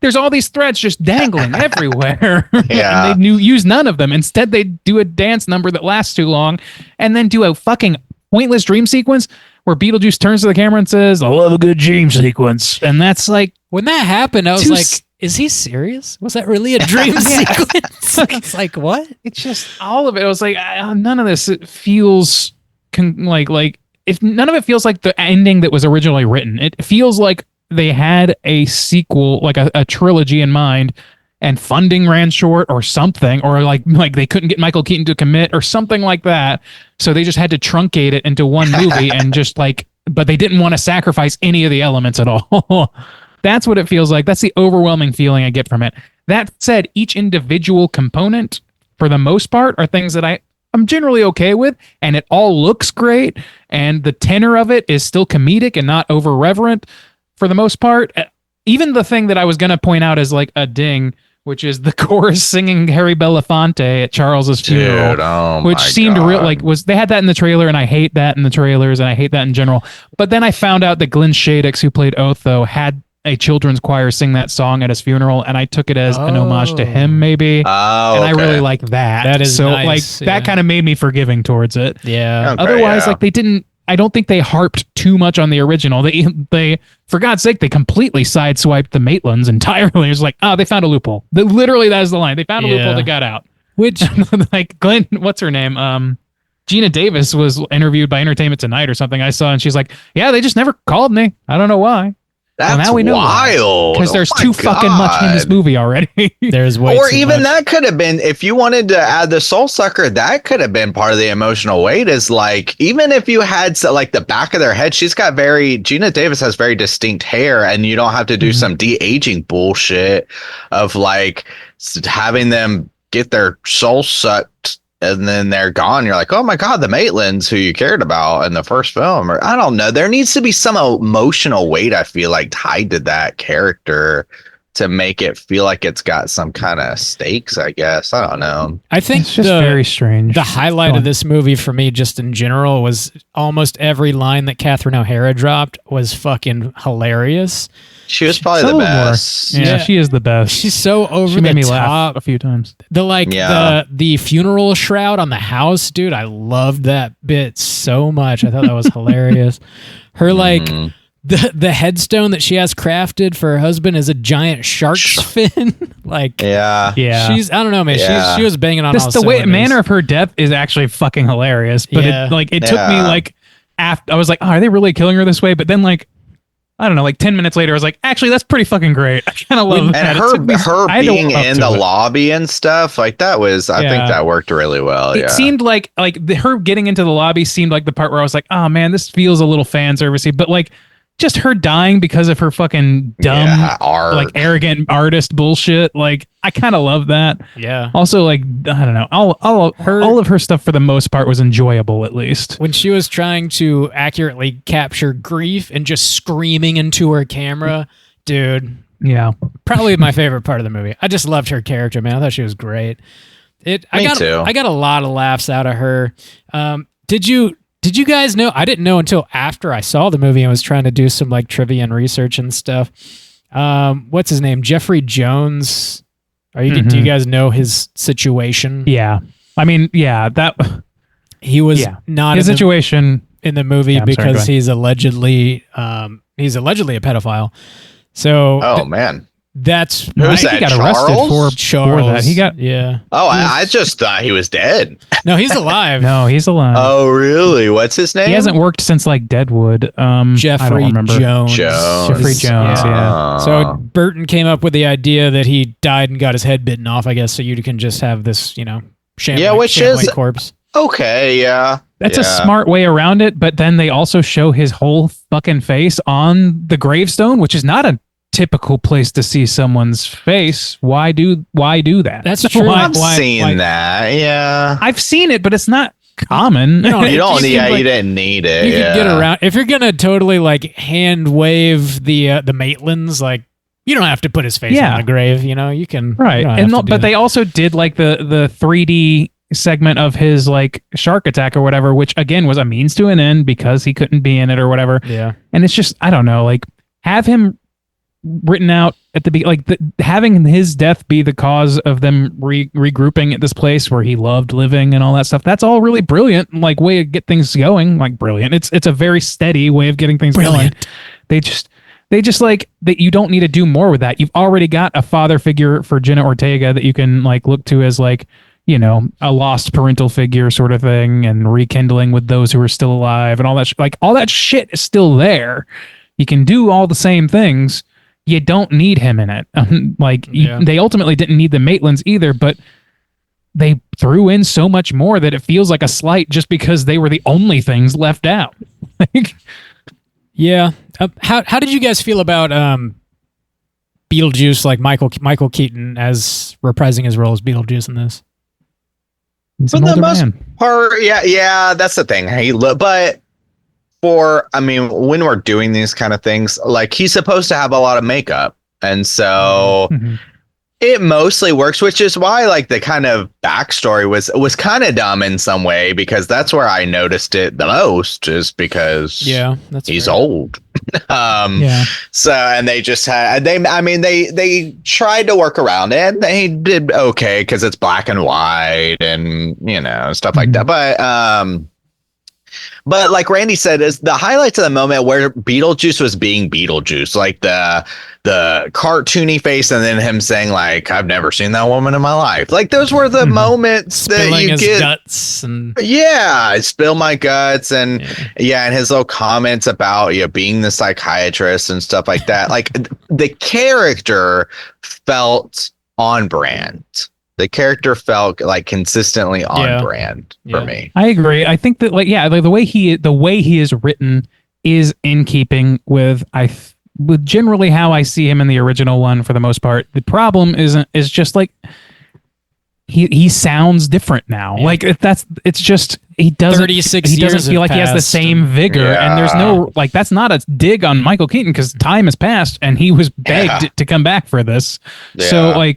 there's all these threads just dangling everywhere. Yeah. And they use none of them. Instead, they do a dance number that lasts too long, and then do a fucking pointless dream sequence where Beetlejuice turns to the camera and says, "I love a good dream sequence." And that's like, when that happened, I was like, is he serious? Was that really a dream sequence? It's like, what? It's just all of it. I was like, none of this feels like if none of it feels like the ending that was originally written. It feels like they had a sequel, like a trilogy in mind, and funding ran short or something, or like they couldn't get Michael Keaton to commit or something like that. So they just had to truncate it into one movie and just like, but they didn't want to sacrifice any of the elements at all. That's what it feels like. That's the overwhelming feeling I get from it. That said, each individual component, for the most part, are things that I'm generally okay with, and it all looks great, and the tenor of it is still comedic and not over-reverent for the most part. Even the thing that I was going to point out as like a ding, which is the chorus singing Harry Belafonte at Charles's funeral, which seemed real, like they had that in the trailer, and I hate that in the trailers, and I hate that in general. But then I found out that Glenn Shadix, who played Otho, had a children's choir sing that song at his funeral, and I took it as an homage to him, maybe. I really like that. That is so nice, like that kind of made me forgiving towards it. Yeah. Okay, Otherwise, like they didn't. I don't think they harped too much on the original. They for God's sake, they completely sideswiped the Maitlands entirely. It was like, they found a loophole. Literally, that is the line. They found a loophole. They got out. Which, like Glenn, what's her name? Gina Davis was interviewed by Entertainment Tonight or something I saw, and she's like, "Yeah, they just never called me. I don't know why." That's now we know wild. Because there's too fucking much in this movie already. There's way or too even much. That could have been, if you wanted to add the soul sucker, that could have been part of the emotional weight. Is like, even if you had like the back of their head, Gina Davis has very distinct hair, and you don't have to do some de-aging bullshit of like having them get their soul sucked and then they're gone. You're like, oh my God, the Maitlands, who you cared about in the first film. Or I don't know. There needs to be some emotional weight, I feel like, tied to that character to make it feel like it's got some kind of stakes, I guess. I don't know. I think it's just very strange. The highlight of this movie for me, just in general, was almost every line that Catherine O'Hara dropped was fucking hilarious. She was probably the best. Yeah, she is the best. She's so over she made me top. Laugh a few times. The funeral shroud on the house, dude. I loved that bit so much. I thought that was hilarious. Her the headstone that she has crafted for her husband is a giant shark's fin. Yeah. She's, I don't know, man. Yeah. She was banging on all the manner of her death is actually fucking hilarious. But it took me like after I was like, are they really killing her this way? But then like, I don't know, like 10 minutes later, I was like, actually, that's pretty fucking great. I kind of love that. And her being in the lobby and stuff, like that was, I think that worked really well. It seemed like her getting into the lobby seemed like the part where I was like, oh man, this feels a little fan servicey, but like just her dying because of her fucking dumb, like arrogant artist bullshit. Like I kind of love that. Yeah. Also, like I don't know, all of her stuff for the most part was enjoyable. At least when she was trying to accurately capture grief and just screaming into her camera, dude. Yeah. Probably my favorite part of the movie. I just loved her character, man. I thought she was great. I got a lot of laughs out of her. Did you guys know? I didn't know until after I saw the movie and was trying to do some like trivia and research and stuff. What's his name? Jeffrey Jones. Do you guys know his situation? Yeah. I mean, yeah, that he was not his situation. in the movie because he's allegedly a pedophile. So oh man, that's who's that? He got Charles? arrested for that. He got Oh, I just thought he was dead. No, he's alive. No, he's alive. Oh, really? What's his name? He hasn't worked since like Deadwood. Jeffrey I don't remember. Jones. Jeffrey Jones. Yeah. So Burton came up with the idea that he died and got his head bitten off. I guess so you can just have this, shambling corpse. Okay, yeah. That's a smart way around it, but then they also show his whole fucking face on the gravestone, which is not a typical place to see someone's face. Why do that? That's true. I've seen that. Yeah. I've seen it, but it's not common. You didn't need it. You could get around if you're gonna totally like hand wave the Maitlands, like you don't have to put his face on a grave, you can but they also did like the 3D segment of his like shark attack or whatever, which again was a means to an end because he couldn't be in it or whatever. Yeah. And it's just, I don't know, like have him written out at the having his death be the cause of them regrouping at this place where he loved living and all that stuff. That's all really brilliant, like way to get things going. Like brilliant. It's a very steady way of getting things going. They just like that. You don't need to do more with that. You've already got a father figure for Jenna Ortega that you can like look to as like, a lost parental figure sort of thing, and rekindling with those who are still alive and all that. Like all that shit is still there. You can do all the same things. You don't need him in it. They ultimately didn't need the Maitlands either, but they threw in so much more that it feels like a slight just because they were the only things left out. Yeah. How did you guys feel about Beetlejuice, like Michael Keaton as reprising his role as Beetlejuice in this? He's for the most part, yeah, that's the thing. But when we're doing these kind of things, like he's supposed to have a lot of makeup, and so it mostly works, which is why like the kind of backstory was kind of dumb in some way, because that's where I noticed it the most, is because he's old. So, and they just had they tried to work around it, and they did okay because it's black and white and stuff like that. But like Randy said, is the highlights of the moment where Beetlejuice was being Beetlejuice, like the cartoony face, and then him saying like, "I've never seen that woman in my life." Like those were the moments Spilling that you his get. Guts and I spill my guts, and and his little comments about being the psychiatrist and stuff like that. Like the character felt on brand. The character felt like consistently on brand for me. I agree. I think that the way he is written is in keeping with with generally how I see him in the original one for the most part. The problem is just like he sounds different now. Yeah. Like it's just he doesn't feel like he has the same vigor, and there's no that's not a dig on Michael Keaton because time has passed and he was begged to come back for this. Yeah. So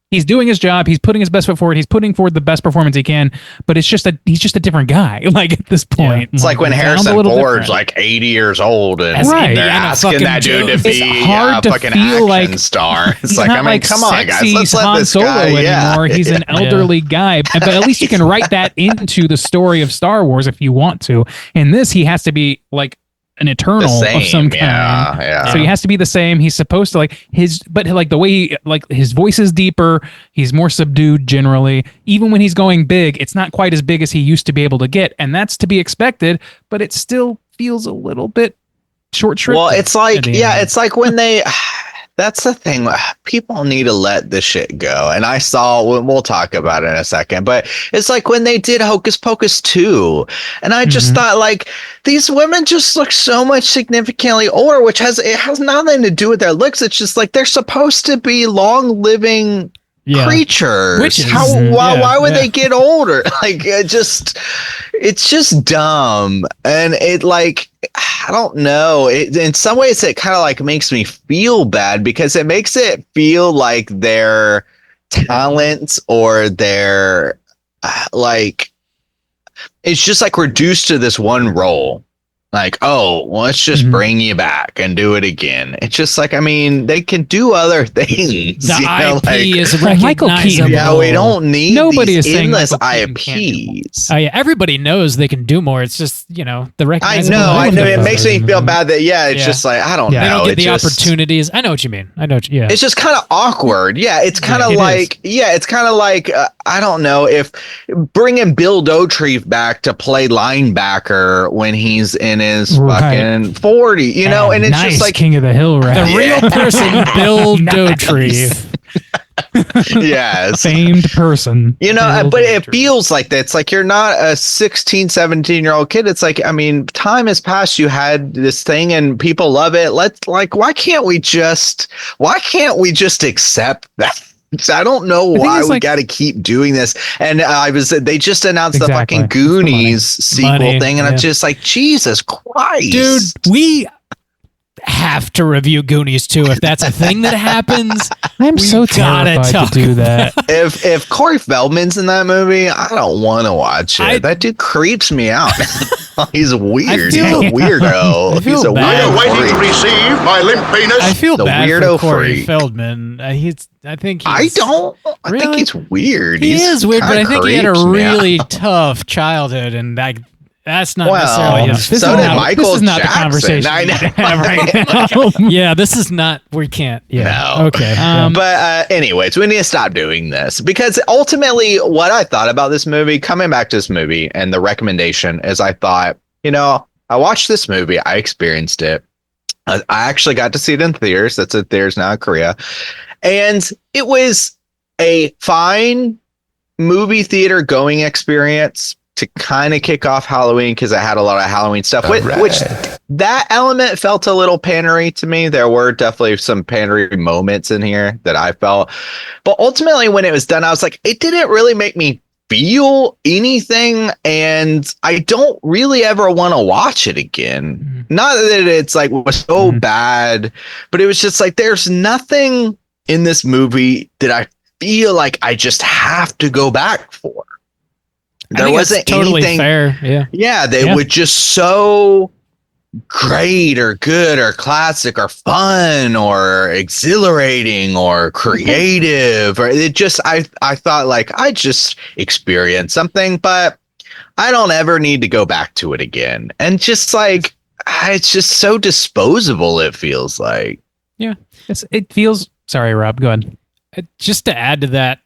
he's doing his job. He's putting his best foot forward. He's putting forward the best performance he can. But he's just a different guy. Like at this point, it's like when Harrison Ford's like 80 years old and they're asking that dude to be a fucking action star. It's like, come on, guys, let's let this guy anymore. He's an elderly guy, but at least you can write that into the story of Star Wars if you want to. In this, he has to be like an eternal of some kind. So he has to be the same. He's supposed to the way his voice is deeper. He's more subdued generally. Even when he's going big, it's not quite as big as he used to be able to get. And that's to be expected, but it still feels a little bit short-shrift. Well, it's like, it's like when they, that's the thing. People need to let this shit go. And we'll talk about it in a second, but it's like when they did Hocus Pocus 2. And I just thought like these women just look so much significantly older, which has nothing to do with their looks. It's just like they're supposed to be long living creatures. Why would they get older? Like it's just dumb. And it like, I don't know. In some ways, it kind of like makes me feel bad because it makes it feel like their talents or their it's just like reduced to this one role. Like, oh, well, let's just bring you back and do it again. It's just like, I mean, they can do other things. The IP is recognizable. Yeah, we don't need these endless IPs. Oh yeah, everybody knows they can do more. It's just, the recognizable. I know. It makes me feel bad that it's just like, I don't know. They don't get the opportunities. I know what you mean. It's just kind of awkward. Yeah, it's kind of I don't know, if bringing Bill Dauterive back to play linebacker when he's in his fucking 40, and it's just like King of the Hill, right? The real person, Bill Dauterive. Yes. Famed person. But it feels like that. It's like you're not a 16, 17-year-old kid. It's like, I mean, time has passed. You had this thing and people love it. Why can't we just accept that? I don't know why we got to keep doing this. And they just announced the fucking Goonies sequel thing. And I'm just like, Jesus Christ. Dude, we have to review Goonies too. If that's a thing that happens, I'm so terrified to do that. If Corey Feldman's in that movie, I don't want to watch it. That dude creeps me out. He's weird. He's a weirdo. He's a weirdo. Waiting to receive my limp penis. I feel bad for Corey Feldman. I think I think he's weird. He is weird, but I think he had a really tough childhood, and that's not necessarily his. This is not the conversation I have right now. Yeah, this is not. We can't. Yeah. No. Okay. But anyways, we need to stop doing this, because ultimately, what I thought about this movie, coming back to this movie, and the recommendation is, I thought, I watched this movie, I experienced it. I actually got to see it in theaters. That's in theaters now in Korea, and it was a fine movie theater going experience to kind of kick off Halloween, because I had a lot of Halloween stuff, which that element felt a little pandery to me. There were definitely some pandery moments in here that I felt, but ultimately when it was done, I was like, it didn't really make me feel anything, and I don't really ever want to watch it again. Not that it's like was so bad, but it was just like, there's nothing in this movie that I feel like I just have to go back for. There wasn't totally anything fair. Yeah. They were just so great or good or classic or fun or exhilarating or creative, or it just, I thought like, I just experienced something, but I don't ever need to go back to it again. And just like, it's just so disposable, it feels like. Yeah. It feels, sorry, Rob, go ahead. Just to add to that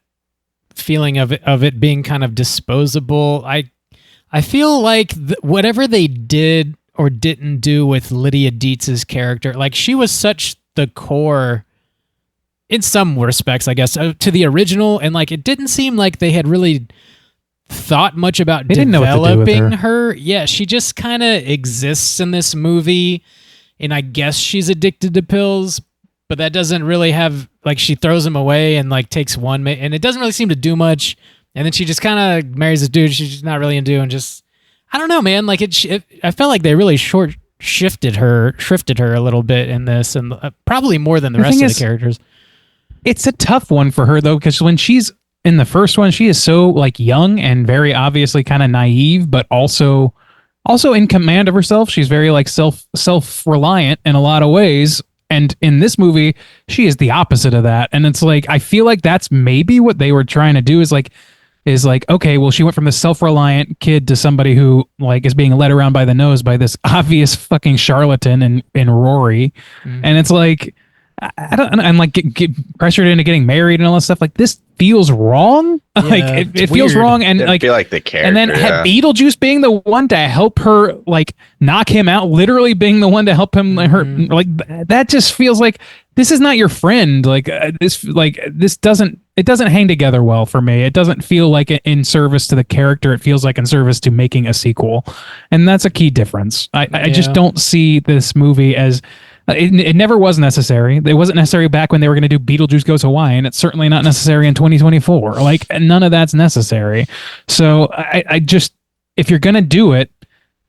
feeling of it being kind of disposable, I feel like whatever they did or didn't do with Lydia Deetz's character, like, she was such the core in some respects, I guess, to the original, and like, it didn't seem like they had really thought much about developing her. Yeah, she just kind of exists in this movie, and I guess she's addicted to pills, but that doesn't really have, like, she throws them away and like takes one, and it doesn't really seem to do much. And then she just kind of marries a dude she's just not really into, and just, I don't know, man. Like I felt like they really shifted her a little bit in this, and probably more than the rest of the characters. It's a tough one for her though, because when she's in the first one, she is so like young and very obviously kind of naive, but also in command of herself. She's very like self-reliant in a lot of ways. And in this movie, she is the opposite of that. And it's like, I feel like that's maybe what they were trying to do is like, okay, well, she went from this self-reliant kid to somebody who like is being led around by the nose by this obvious fucking charlatan in Rory. And it's like, I don't, and like get pressured into getting married and all that stuff. Like, this feels wrong. Yeah, like it feels wrong. And like, feel like the character, and then had Beetlejuice being the one to help her, like knock him out, literally being the one to help him, like that just feels like this is not your friend. Like this doesn't hang together well for me. It doesn't feel like in service to the character. It feels like in service to making a sequel. And that's a key difference. I just don't see this movie as, it never was necessary. It wasn't necessary back when they were going to do Beetlejuice Goes Hawaiian. It's certainly not necessary in 2024. Like, none of that's necessary. So I just, if you're going to do it,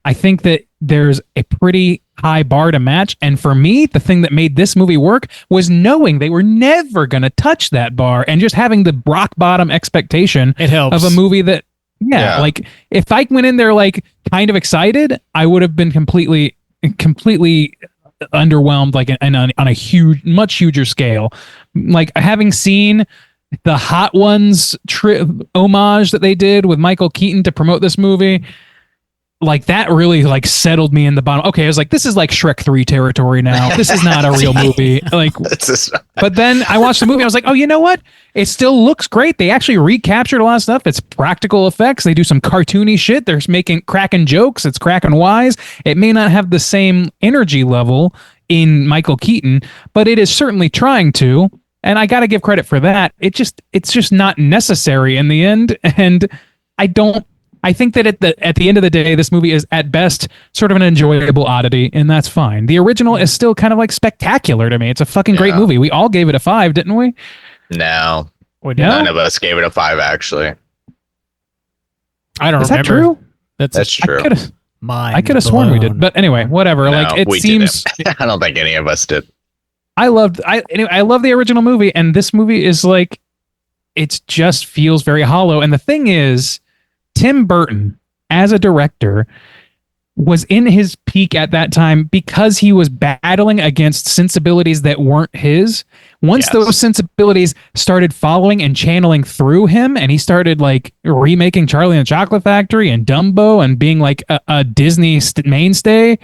I think that there's a pretty high bar to match. And for me, the thing that made this movie work was knowing they were never going to touch that bar and just having the rock bottom expectation it helps. of a movie that Yeah, like if I went in there like kind of excited, I would have been completely underwhelmed, like on a much huger scale. Like having seen the Hot Ones homage that they did with Michael Keaton to promote this movie, like that really like settled me in the bottom. Okay, I was like, this is like Shrek 3 territory now. This is not a real movie. Like, but then I watched the movie. I was like, oh, you know what? It still looks great. They actually recaptured a lot of stuff. It's practical effects. They do some cartoony shit. They're cracking jokes. It's cracking wise. It may not have the same energy level in Michael Keaton, but it is certainly trying to. And I got to give credit for that. It's just not necessary in the end. And I think that at the end of the day, this movie is at best sort of an enjoyable oddity, and that's fine. The original is still kind of like spectacular to me. It's a fucking great movie. We all gave it a 5, didn't we? No, none of us gave it a 5. Actually, I don't remember. Is that true? That's true. I could have sworn we did, but anyway, whatever. No, like it seems. I don't think any of us did. I love the original movie, and this movie is like, it just feels very hollow. And the thing is, Tim Burton, as a director, was in his peak at that time because he was battling against sensibilities that weren't his. Once those sensibilities started following and channeling through him, and he started like remaking Charlie and the Chocolate Factory and Dumbo and being like a Disney mainstay,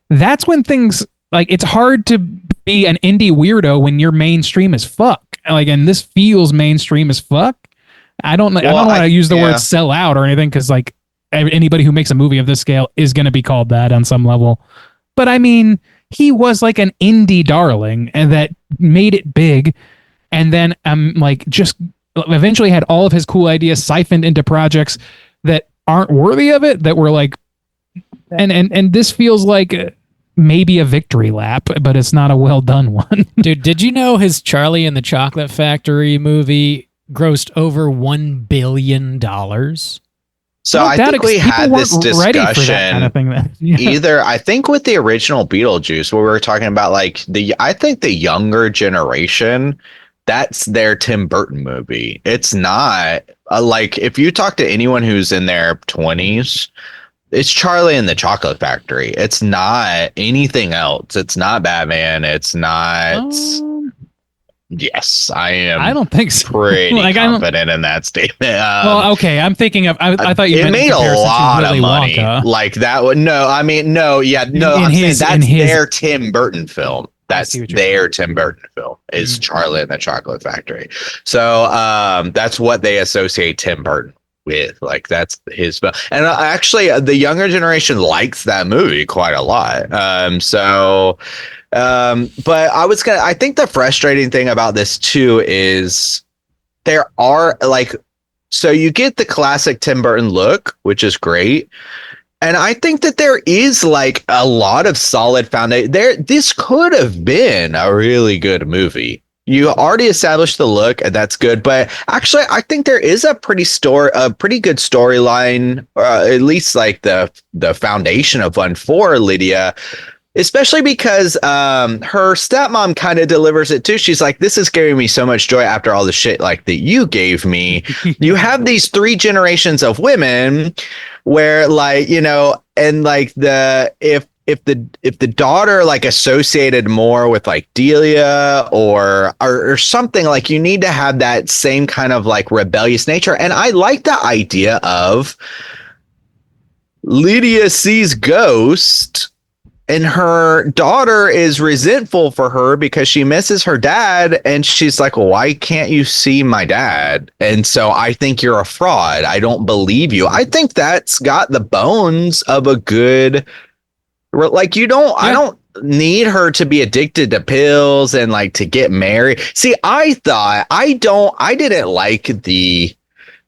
that's when things like, it's hard to be an indie weirdo when you're mainstream as fuck. Like, and this feels mainstream as fuck. I don't want to use the word sell out or anything, because like anybody who makes a movie of this scale is going to be called that on some level. But I mean, he was like an indie darling and that made it big. And then like just eventually had all of his cool ideas siphoned into projects that aren't worthy of it, that were like, and this feels like maybe a victory lap, but it's not a well done one. Dude, did you know his Charlie and the Chocolate Factory movie grossed over $1 billion? So I think we had this discussion either, I think with the original Beetlejuice, where we were talking about like I think the younger generation, that's their Tim Burton movie. It's not like, if you talk to anyone who's in their 20s, it's Charlie and the Chocolate Factory. It's not anything else. It's not Batman. It's not. Yes, I am. I don't think so. Pretty like, confident in that statement. Well, okay, I'm thinking of. I thought you meant made a lot of money. Wonka. Like that would no. I mean, no. Yeah, no. I'm saying that's their Tim Burton film. That's their Tim Burton film. Is Charlie and the Chocolate Factory. So that's what they associate Tim Burton with. Like that's his film. And actually, the younger generation likes that movie quite a lot. But I think the frustrating thing about this too is there are like, so you get the classic Tim Burton look, which is great. And I think that there is like a lot of solid foundation there. This could have been a really good movie. You already established the look, and that's good. But actually, I think there is a pretty good storyline, at least like the foundation of one for Lydia. Especially because her stepmom kind of delivers it too. She's like, this is giving me so much joy after all the shit like that you gave me. You have these 3 generations of women where like, you know, and like if the daughter like associated more with like Delia or something, like you need to have that same kind of like rebellious nature. And I like the idea of Lydia sees ghost and her daughter is resentful for her because she misses her dad. And she's like, well, why can't you see my dad? And so I think you're a fraud. I don't believe you. I think that's got the bones of a good, like, you don't, I don't need her to be addicted to pills and like to get married. See, I didn't like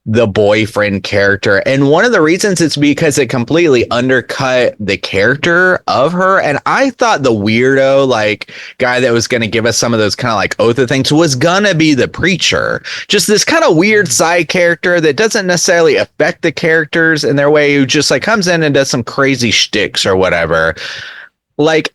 the boyfriend character, and one of the reasons it's because it completely undercut the character of her. And I thought the weirdo like guy that was going to give us some of those kind of like Otha things was gonna be the preacher, just this kind of weird side character that doesn't necessarily affect the characters in their way, who just like comes in and does some crazy shticks or whatever. Like,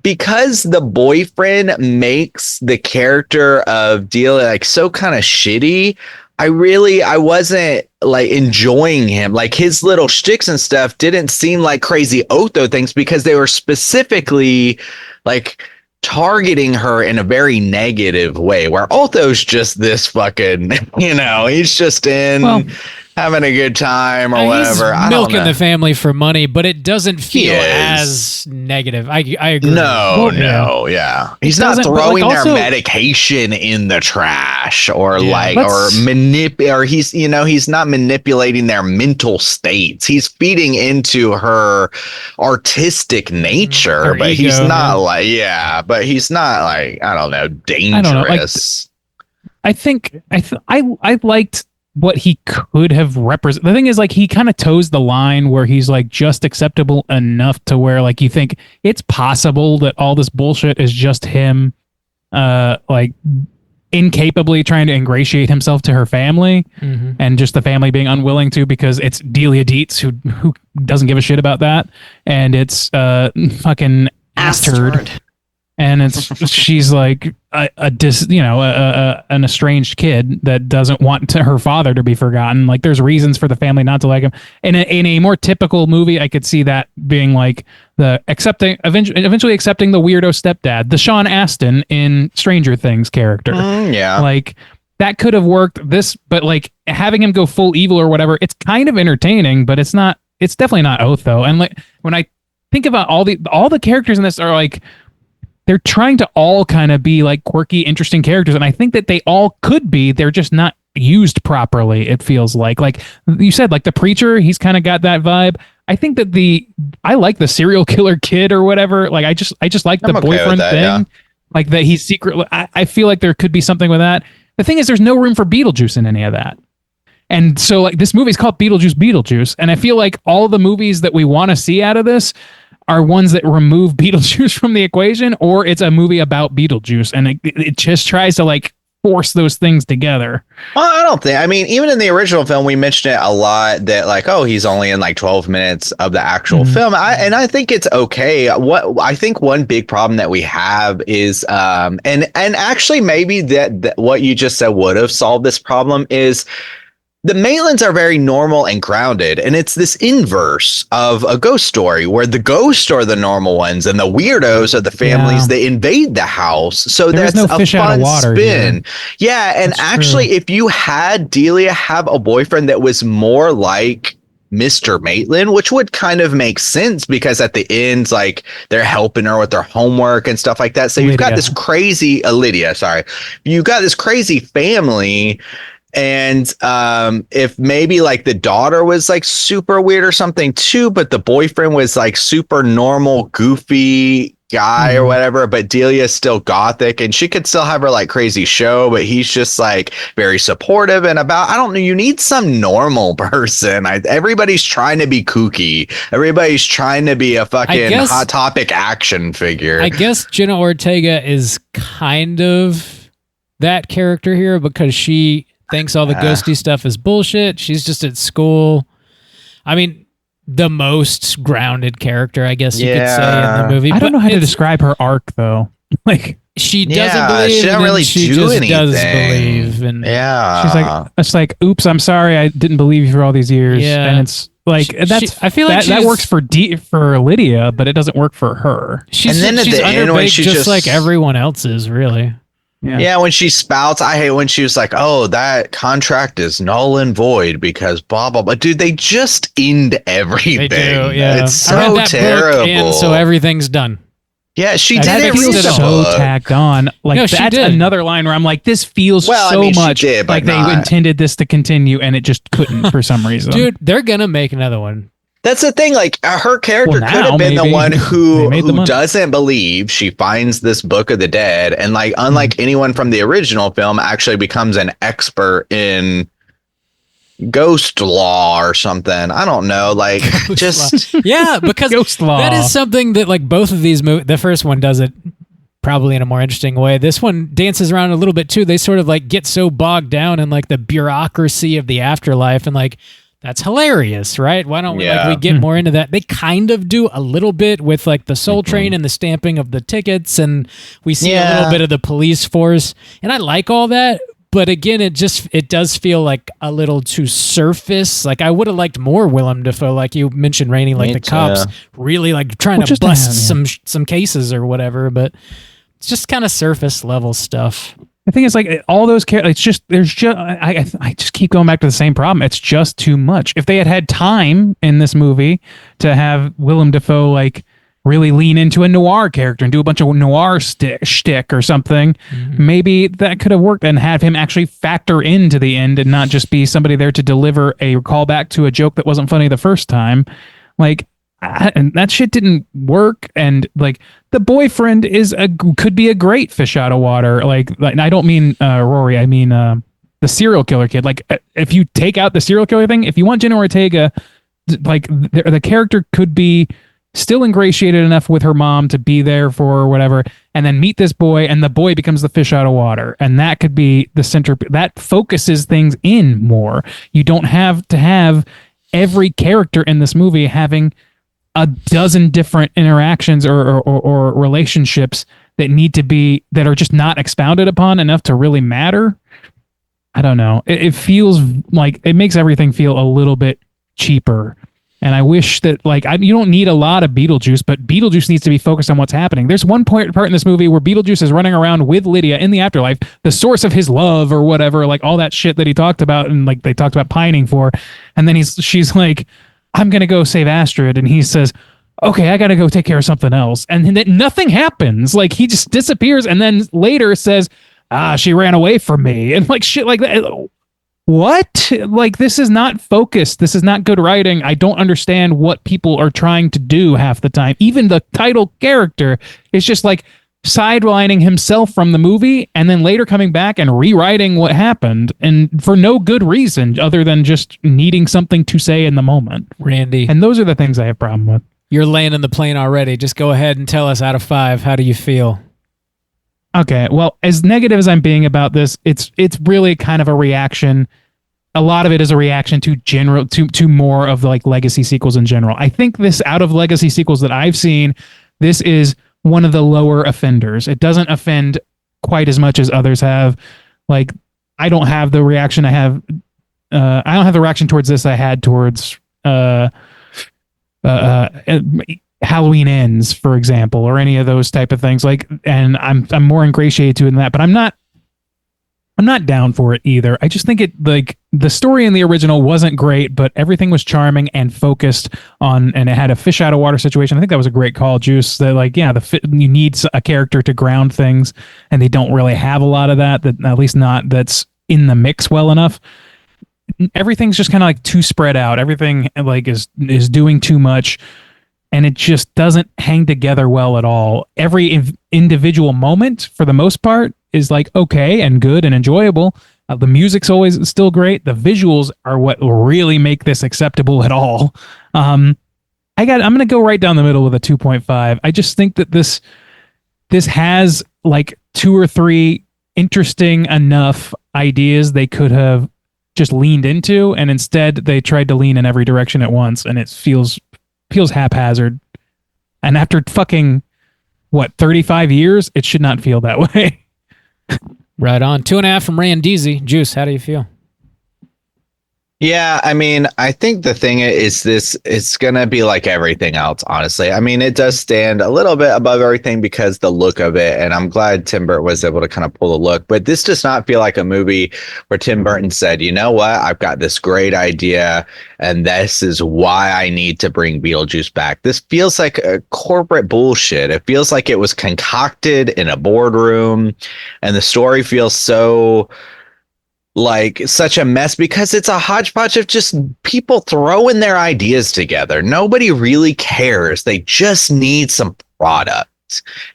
because the boyfriend makes the character of Delia like so kind of shitty, I wasn't like enjoying him. Like his little shticks and stuff didn't seem like crazy Otho things because they were specifically like targeting her in a very negative way, where Otho's just this fucking, he's just having a good time or whatever. He's milking the family for money, but it doesn't feel as negative. I agree. Yeah. He's not throwing their medication in the trash or he's not manipulating their mental states. He's feeding into her artistic nature, her but ego, he's not but he's not like, I don't know, dangerous. I think I liked what he could have represented. The thing is, like, he kind of toes the line where he's like just acceptable enough to where like you think it's possible that all this bullshit is just him like incapably trying to ingratiate himself to her family, and just the family being unwilling to, because it's Lydia Deetz who doesn't give a shit about that, and it's fucking Astrid. And she's like an estranged kid that doesn't want her father to be forgotten. Like there's reasons for the family not to like him. In a more typical movie, I could see that being like the eventually accepting the weirdo stepdad, the Sean Astin in Stranger Things character. Like that could have worked. But like having him go full evil or whatever, it's kind of entertaining, but it's definitely not Otho. And like when I think about all the characters in this are like, they're trying to all kind of be like quirky, interesting characters. And I think that they all could be, they're just not used properly. It feels like you said, like the preacher, he's kind of got that vibe. I think that I like the serial killer kid or whatever. Like I just like the boyfriend thing, like that he's secretly, I feel like there could be something with that. The thing is, there's no room for Beetlejuice in any of that. And so like this movie's called Beetlejuice Beetlejuice. And I feel like all the movies that we want to see out of this are ones that remove Beetlejuice from the equation, or it's a movie about Beetlejuice, and it just tries to like force those things together. Well, I don't think, I mean, even in the original film, we mentioned it a lot that like, oh, he's only in like 12 minutes of the actual film. I think it's okay. What I think one big problem that we have is, and actually maybe that what you just said would have solved this problem is, the Maitlands are very normal and grounded, and it's this inverse of a ghost story where the ghosts are the normal ones and the weirdos are the families that invade the house. So that's no a fun spin. Yeah, and that's actually, true. If you had Delia have a boyfriend that was more like Mr. Maitland, which would kind of make sense because at the end, like they're helping her with their homework and stuff like that. So you've got this crazy Lydia, sorry, you've got this crazy family. And if maybe like the daughter was like super weird or something too, but the boyfriend was like super normal, goofy guy or whatever, but Delia's still gothic and she could still have her like crazy show, but he's just like very supportive and I don't know, you need some normal person. Everybody's trying to be kooky. Everybody's trying to be a fucking Hot Topic action figure. I guess Jenna Ortega is kind of that character here because she thinks all the ghosty stuff is bullshit. She's just at school. I mean, the most grounded character, I guess you could say in the movie. I don't know how to describe her arc, though. Like she doesn't believe. She doesn't really do anything. Does believe, and she's like, "Oops, I'm sorry, I didn't believe you for all these years." Yeah. And it's like I feel like that works for Lydia, but it doesn't work for her. She's underbaked just like everyone else is, really. Yeah, when she spouts, I hate when she was like, oh, that contract is null and void because blah, blah, blah. Dude, they just end everything. They do, yeah. It's so terrible. And so everything's done. Yeah, she did it so tagged on. Like, no, that's another line where I'm like, this feels much like they intended this to continue and it just couldn't for some reason. Dude, they're going to make another one. That's the thing. Like her character could have been the one who doesn't believe. She finds this book of the dead, and like unlike anyone from the original film, actually becomes an expert in ghost law or something. I don't know. Like just because ghost law. That is something that like both of these movies. The first one does it probably in a more interesting way. This one dances around a little bit too. They sort of like get so bogged down in like the bureaucracy of the afterlife and like. That's hilarious, right? Why don't we get more into that? They kind of do a little bit with like the Soul Train and the stamping of the tickets, and we see a little bit of the police force. And I like all that, But again, it does feel like a little too surface. Like I would have liked more Willem Dafoe, like you mentioned, Rainey, like the cops really like trying to bust some cases or whatever. But it's just kind of surface level stuff. The thing is, like all those characters, I just keep going back to the same problem. It's just too much. If they had time in this movie to have Willem Dafoe like really lean into a noir character and do a bunch of noir shtick or something, maybe that could have worked, and have him actually factor into the end and not just be somebody there to deliver a callback to a joke that wasn't funny the first time. Like, and that shit didn't work. And like the boyfriend could be a great fish out of water. Like I don't mean Rory, I mean the serial killer kid. Like if you take out the serial killer thing, if you want Jenna Ortega, like the character could be still ingratiated enough with her mom to be there for whatever, and then meet this boy, and the boy becomes the fish out of water, and that could be the center. That focuses things in more. You don't have to have every character in this movie having a dozen different interactions or relationships that are just not expounded upon enough to really matter. I don't know. It feels like it makes everything feel a little bit cheaper. And I wish that you don't need a lot of Beetlejuice, but Beetlejuice needs to be focused on what's happening. There's one part in this movie where Beetlejuice is running around with Lydia in the afterlife, the source of his love or whatever, like all that shit that he talked about and like they talked about pining for. And then she's like, I'm going to go save Astrid. And he says, okay, I got to go take care of something else. And then nothing happens. Like he just disappears. And then later says, she ran away from me. And like shit like that. What? Like, this is not focused. This is not good writing. I don't understand what people are trying to do half the time. Even the title character is just like sidelining himself from the movie and then later coming back and rewriting what happened, and for no good reason other than just needing something to say in the moment. Randy. And those are the things I have a problem with. You're laying in the plane already. Just go ahead and tell us out of 5, how do you feel? Okay, well, as negative as I'm being about this, it's really kind of a reaction. A lot of it is a reaction to more of the like legacy sequels in general. I think this, out of legacy sequels that I've seen, this is one of the lower offenders. It doesn't offend quite as much as others have. Like, I don't have the reaction I have. I don't have the reaction towards this I had towards Halloween Ends, for example, or any of those type of things. Like, and I'm more ingratiated to it in that, but I'm not down for it either. I just think like the story in the original wasn't great, but everything was charming and focused on, and it had a fish out of water situation. I think that was a great call, Juice. That like, yeah, you need a character to ground things, and they don't really have a lot of that. That at least not that's in the mix well enough. Everything's just kind of like too spread out. Everything like is doing too much. And it just doesn't hang together well at all. Every individual moment, for the most part, is like okay and good and enjoyable. The music's always still great. The visuals are what really make this acceptable at all. I'm going to go right down the middle with a 2.5. I just think that this has like 2 or 3 interesting enough ideas they could have just leaned into, and instead they tried to lean in every direction at once, and it feels haphazard. And after fucking 35 years, it should not feel that way. Right on. 2.5 from Randeezy. Juice, how do you feel? Yeah, I mean, I think the thing is it's going to be like everything else, honestly. I mean, it does stand a little bit above everything because the look of it, and I'm glad Tim Burton was able to kind of pull the look, but this does not feel like a movie where Tim Burton said, you know what, I've got this great idea, and this is why I need to bring Beetlejuice back. This feels like a corporate bullshit. It feels like it was concocted in a boardroom, and the story feels so like such a mess because it's a hodgepodge of just people throwing their ideas together. Nobody really cares. They just need some product.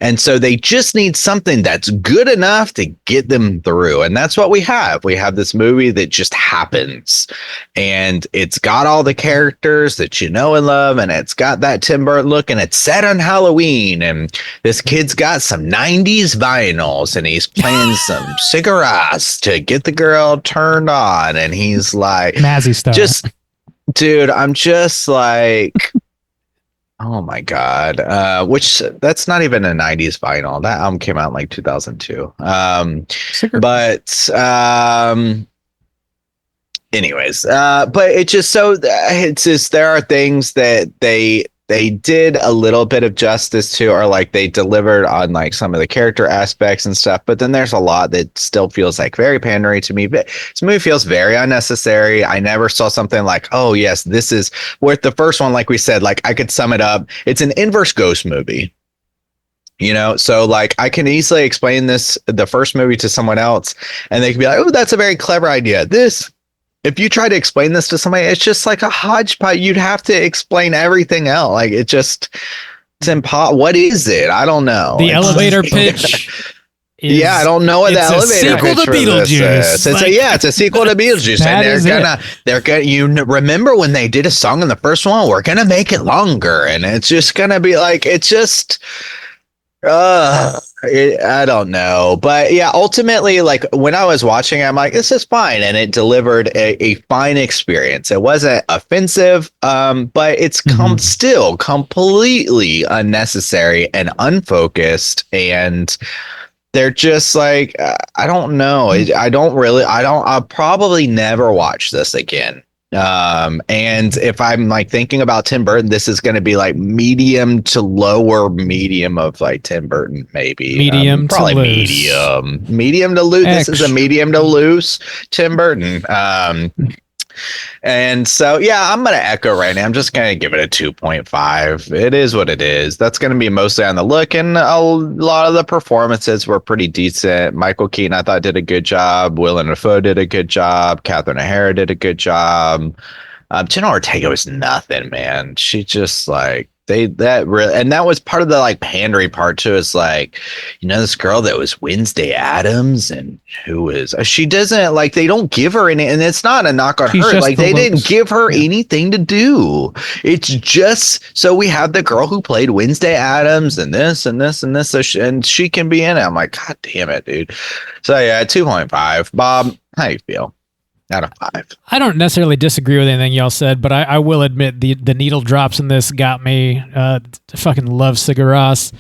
And so they just need something that's good enough to get them through. And that's what we have. We have this movie that just happens, and it's got all the characters that you know and love, and it's got that Tim Burton look, and it's set on Halloween, and this kid's got some 90s vinyls, and he's playing some cigarettes to get the girl turned on. And he's like, Mazzy stuff. Just, dude, I'm just like, Oh my God. Which that's not even a 90s vinyl. That album came out in like 2002. Anyways, but it's just so it's just there are things that they did a little bit of justice to, or like they delivered on like some of the character aspects and stuff, but then there's a lot that still feels like very pandering to me. But this movie feels very unnecessary. I never saw something like, oh yes, this is worth the first one. Like we said, like I could sum it up. It's an inverse Ghost movie. So like I can easily explain the first movie to someone else and they can be like, oh, that's a very clever idea. If you try to explain this to somebody, it's just like a hodgepodge. You'd have to explain everything else. Like it's impossible. What is it? I don't know. The elevator pitch. I don't know what the elevator pitch for this is. It's a sequel to Beetlejuice, and they're gonna. You remember when they did a song in the first one? We're gonna make it longer, and it's just gonna be like it's just. I don't know, but yeah, ultimately, like when I was watching it, I'm like, this is fine, and it delivered a fine experience. It wasn't offensive, but it's still completely unnecessary and unfocused, and they're just like, I don't know. I'll probably never watch this again. And if I'm like thinking about Tim Burton, this is going to be like medium to lower medium of like Tim Burton, maybe probably medium to loose. This is a medium to loose Tim Burton. And so, yeah, I'm going to echo right now. I'm just going to give it a 2.5. It is what it is. That's going to be mostly on the look. And a lot of the performances were pretty decent. Michael Keaton, I thought, did a good job. Willem Dafoe did a good job. Catherine O'Hara did a good job. Jenna Ortega was nothing, man. She just like, that was part of the like pandering part too. Is like, this girl that was Wednesday Addams and she doesn't like, they don't give her any, and it's not a knock on her. Like they didn't give her anything to do. It's just so we have the girl who played Wednesday Addams and this and this and this, and she can be in it. I'm like, God damn it, dude. So yeah, 2.5. Bob, how you feel? Out of 5. I don't necessarily disagree with anything y'all said, but I will admit the needle drops in this got me. Fucking love Sigur Rós.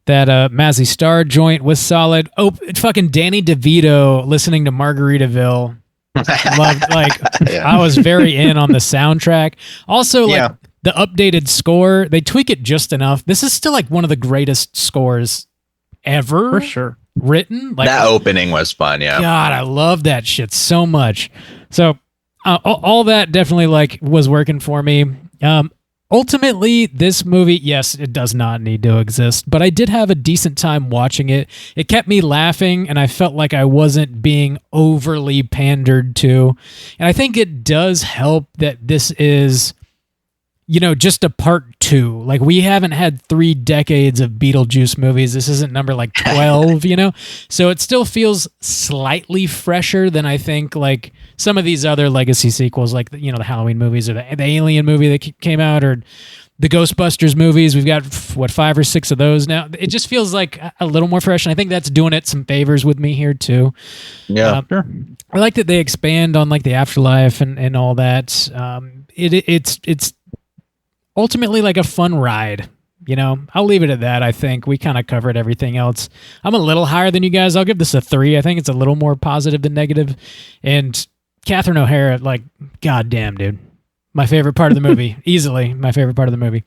That Mazzy Star joint was solid. Oh, fucking Danny DeVito listening to Margaritaville. I was very in on the soundtrack. Also, the updated score, they tweak it just enough. This is still like one of the greatest scores ever. For sure. Written. Like, that opening was fun, yeah. God, I love that shit so much. So all that definitely like was working for me. Ultimately, this movie, yes, it does not need to exist, but I did have a decent time watching it. It kept me laughing, and I felt like I wasn't being overly pandered to. And I think it does help that this is, just a part 2. Like, we haven't had 3 decades of Beetlejuice movies. This isn't number like 12, So it still feels slightly fresher than I think like some of these other legacy sequels, like, the Halloween movies or the Alien movie that came out, or the Ghostbusters movies. We've got, 5 or 6 of those now. It just feels like a little more fresh, and I think that's doing it some favors with me here too. Yeah, sure. I like that they expand on like the afterlife and all that. It's ultimately like a fun ride. I'll leave it at that. I think we kind of covered everything else. I'm a little higher than you guys. I'll give this a 3. I think it's a little more positive than negative. And Catherine O'Hara, like, goddamn, dude. My favorite part of the movie. Easily my favorite part of the movie.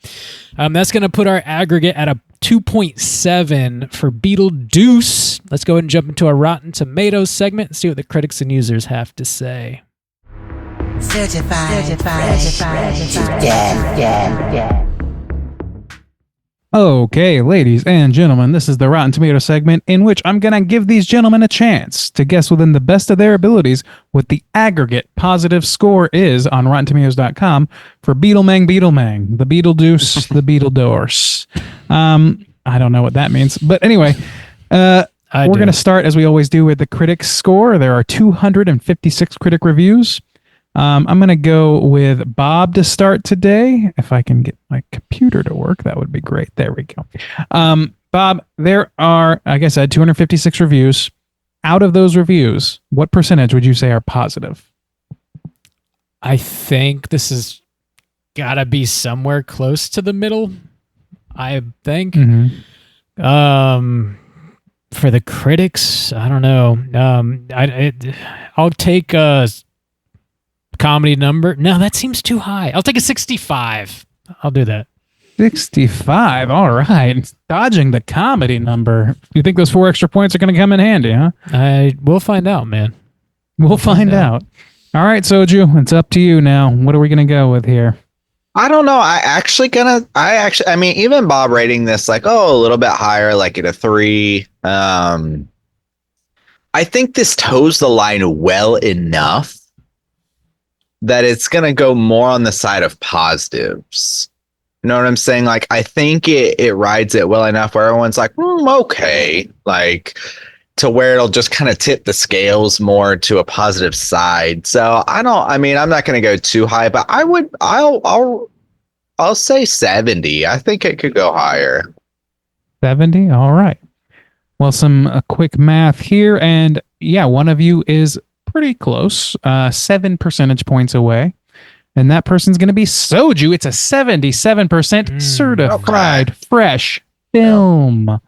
That's going to put our aggregate at a 2.7 for Beetlejuice. Let's go ahead and jump into our Rotten Tomatoes segment and see what the critics and users have to say. Certified. Okay, ladies and gentlemen, this is the Rotten Tomatoes segment in which I'm going to give these gentlemen a chance to guess within the best of their abilities what the aggregate positive score is on RottenTomatoes.com for Beetlemang, the Beetlejuice, the Beetledorse. I don't know what that means, but anyway, we're going to start, as we always do, with the critics' score. There are 256 critic reviews. I'm going to go with Bob to start today. If I can get my computer to work, that would be great. There we go. Bob, there are, like I said, 256 reviews. Out of those reviews, what percentage would you say are positive? I think this has got to be somewhere close to the middle. I think. Mm-hmm. For the critics, I don't know. I'll take a comedy number. No, that seems too high. I'll take a 65. I'll do that. 65. All right. Dodging the comedy number. You think those 4 extra points are going to come in handy, huh? We'll find out, man. We'll find out. All right, Soju, it's up to you now. What are we going to go with here? I don't know. I mean, even Bob rating this like, a little bit higher, like at a 3. I think this toes the line well enough that it's going to go more on the side of positives. You know what I'm saying? Like, I think it rides it well enough where everyone's like, okay, like to where it'll just kind of tip the scales more to a positive side. So I'm not going to go too high, but I'll say 70. I think it could go higher. 70. All right. Well, some quick math here. And yeah, one of you is pretty close, 7 percentage points away. And that person's going to be Soju. It's a 77% certified fresh film.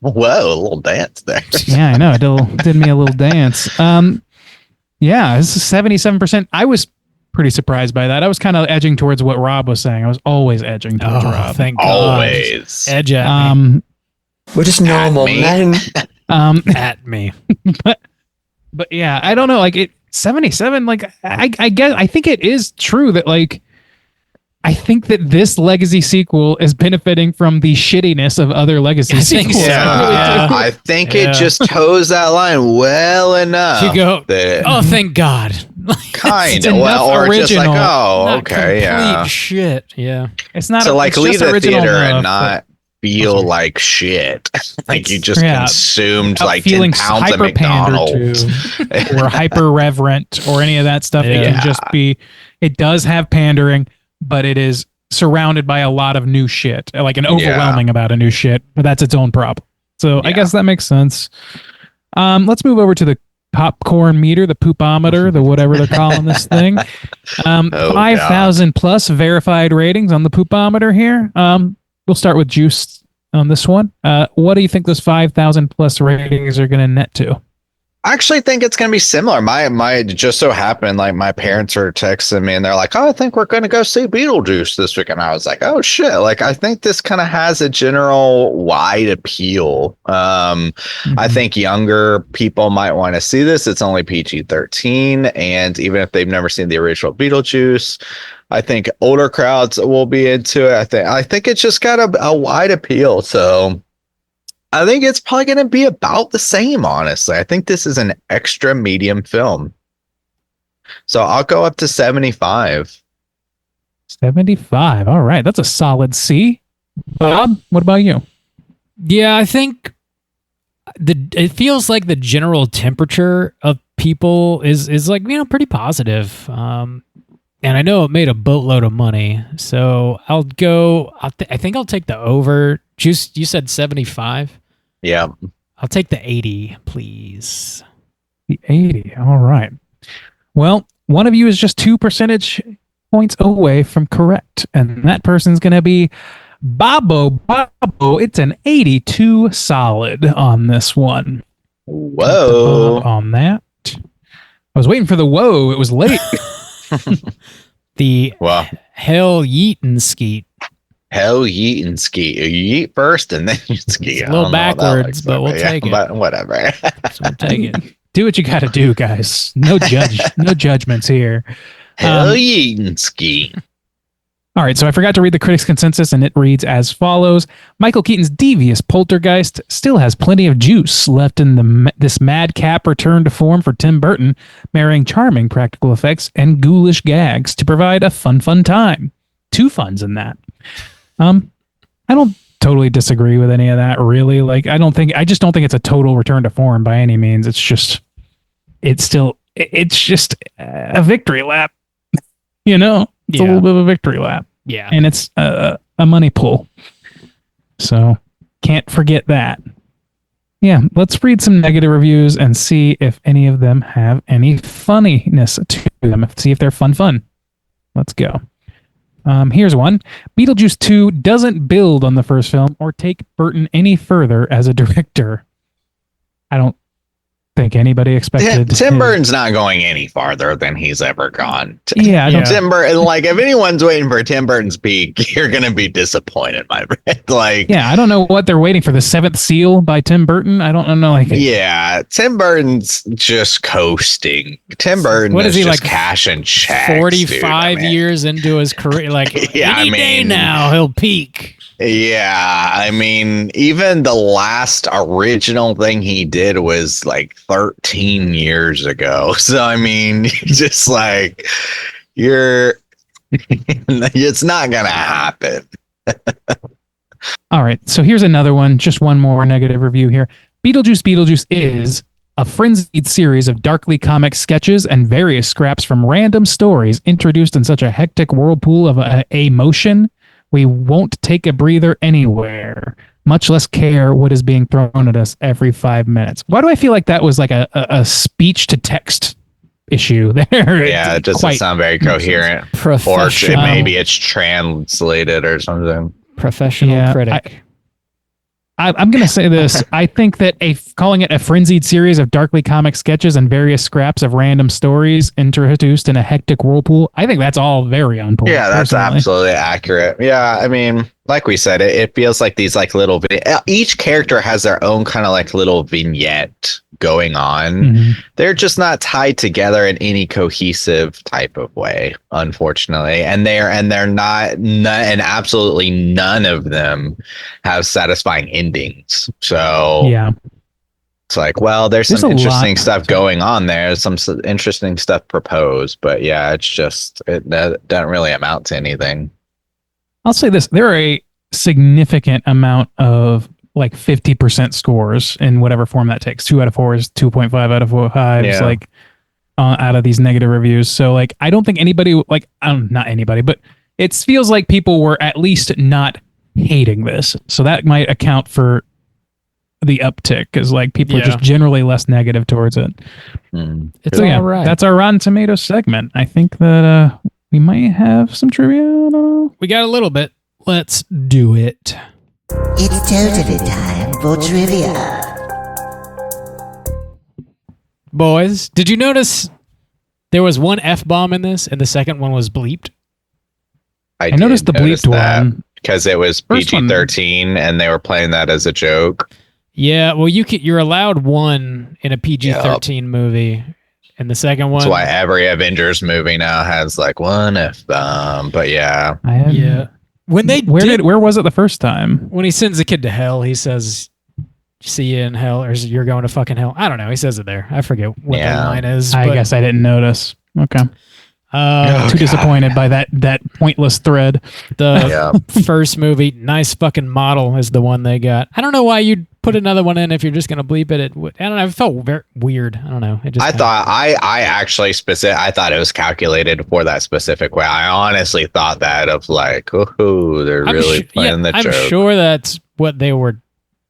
Whoa, a little dance there. Yeah, I know. It did me a little dance. Yeah, this is 77%. I was pretty surprised by that. I was kind of edging towards what Rob was saying. I was always edging towards Rob. Thank God. Always. Edge at me. We're just normal men. At me. But yeah, I don't know. Like 77, like I guess I think it is true that like I think that this legacy sequel is benefiting from the shittiness of other legacy sequels. Yeah, I think it just toes that line well enough. You go, thank God. Kind of. Well, or original, just like, okay, yeah. Shit, yeah. It's not to like leave the theater and not feel like shit. Like you just consumed like 10 pounds of McDonald's. Or hyper reverent or any of that stuff. It can just be, it does have pandering, but it is surrounded by a lot of new shit, like an overwhelming amount of new shit, but that's its own problem. So I guess that makes sense. Let's move over to the popcorn meter, the poopometer, the whatever they're calling this thing. 5,000 plus verified ratings on the poopometer here. We'll start with Juice on this one. What do you think those 5,000 plus ratings are going to net to? I actually think it's going to be similar. My just so happened, like my parents are texting me and they're like, I think we're going to go see Beetlejuice this week. And I was like, oh shit. Like, I think this kind of has a general wide appeal. I think younger people might want to see this. It's only PG-13. And even if they've never seen the original Beetlejuice, I think older crowds will be into it. I think it's just got a wide appeal. So I think it's probably going to be about the same, honestly. I think this is an extra medium film. So I'll go up to 75. 75. All right. That's a solid C. Bob, what about you? Yeah, I think it feels like the general temperature of people is like, pretty positive. And I know it made a boatload of money. So I'll go, I think I'll take the over. Juice, you said 75? Yeah. I'll take the 80, please. The 80. All right. Well, one of you is just 2 percentage points away from correct. And that person's going to be Bobo. It's an 82 solid on this one. Whoa. On that. I was waiting for the whoa. It was late. The hell yeet and skeet. Hell yeet and ski. You yeet first and then you ski. It's a little backwards, but we'll take it. But whatever. So we'll take it. Do what you got to do, guys. No judgments here. Hell yeet and ski. All right, so I forgot to read the critics' consensus, and it reads as follows. Michael Keaton's devious poltergeist still has plenty of juice left in this madcap return to form for Tim Burton, marrying charming practical effects and ghoulish gags to provide a fun time. 2 funs in that. I don't totally disagree with any of that, really. Like, I just don't think it's a total return to form by any means. It's just a victory lap, It's a little bit of a victory lap. Yeah. And it's a money pull. So can't forget that. Yeah. Let's read some negative reviews and see if any of them have any funniness to them. See if they're fun. Let's go. Here's one. Beetlejuice 2 doesn't build on the first film or take Burton any further as a director. I don't think anybody expected. Tim Burton's not going any farther than he's ever gone. Tim Burton, like, if anyone's waiting for Tim Burton's peak, you're gonna be disappointed, my friend. Like, I don't know what they're waiting for. The Seventh Seal by Tim Burton. I don't know. Like, Tim Burton's just coasting. Tim Burton is just like cashing checks. 45 years into his career, like any day now he'll peak. Yeah, I mean, even the last original thing he did was like 13 years ago. So, I mean, just like, it's not going to happen. All right. So here's another one. Just one more negative review here. Beetlejuice is a frenzied series of darkly comic sketches and various scraps from random stories introduced in such a hectic whirlpool of emotion. We won't take a breather anywhere, much less care what is being thrown at us every 5 minutes. Why do I feel like that was like a speech to text issue there? Yeah, it doesn't sound very coherent. Or maybe it's translated or something. Professional critic. I'm going to say this. I think that calling it a frenzied series of darkly comic sketches and various scraps of random stories introduced in a hectic whirlpool, I think that's all very on point. Yeah, that's absolutely accurate. Yeah, I mean, like we said, it feels like these like little, each character has their own kind of like little vignette going on. Mm-hmm. They're just not tied together in any cohesive type of way, unfortunately. And they're not, and absolutely none of them have satisfying endings. So yeah, it's like, well, there's some interesting stuff going on there, some interesting stuff proposed, but yeah, it's just, it doesn't really amount to anything. I'll say this. There are a significant amount of like 50% scores in whatever form that takes. 2 out of 4 is 2.5 out of 5 is like out of these negative reviews. So like, I don't think anybody like, not anybody, but it feels like people were at least not hating this. So that might account for the uptick, because like people are just generally less negative towards it. It's all right. That's our Rotten Tomatoes segment. I think that we might have some trivia. I don't know. We got a little bit. Let's do it. It's totally time for trivia. Boys, did you notice there was one F-bomb in this and the second one was bleeped? I noticed the bleeped one. Because it was PG-13 and they were playing that as a joke. Yeah, well, you're allowed one in a PG-13 movie. And the second one... That's why every Avengers movie now has like one F-bomb. But yeah. Where was it the first time? When he sends a kid to hell, he says, see you in hell, or you're going to fucking hell. I don't know. He says it there. I forget what the line is. I guess I didn't notice. Okay. Too disappointed by that pointless thread. The first movie, nice fucking model, is the one they got. I don't know why you'd put another one in if you're just gonna bleep it. I don't know. It felt very weird. I don't know. I thought it was calculated for that specific way. I honestly thought that of like, oh, they're really playing the joke. I'm sure that's what they were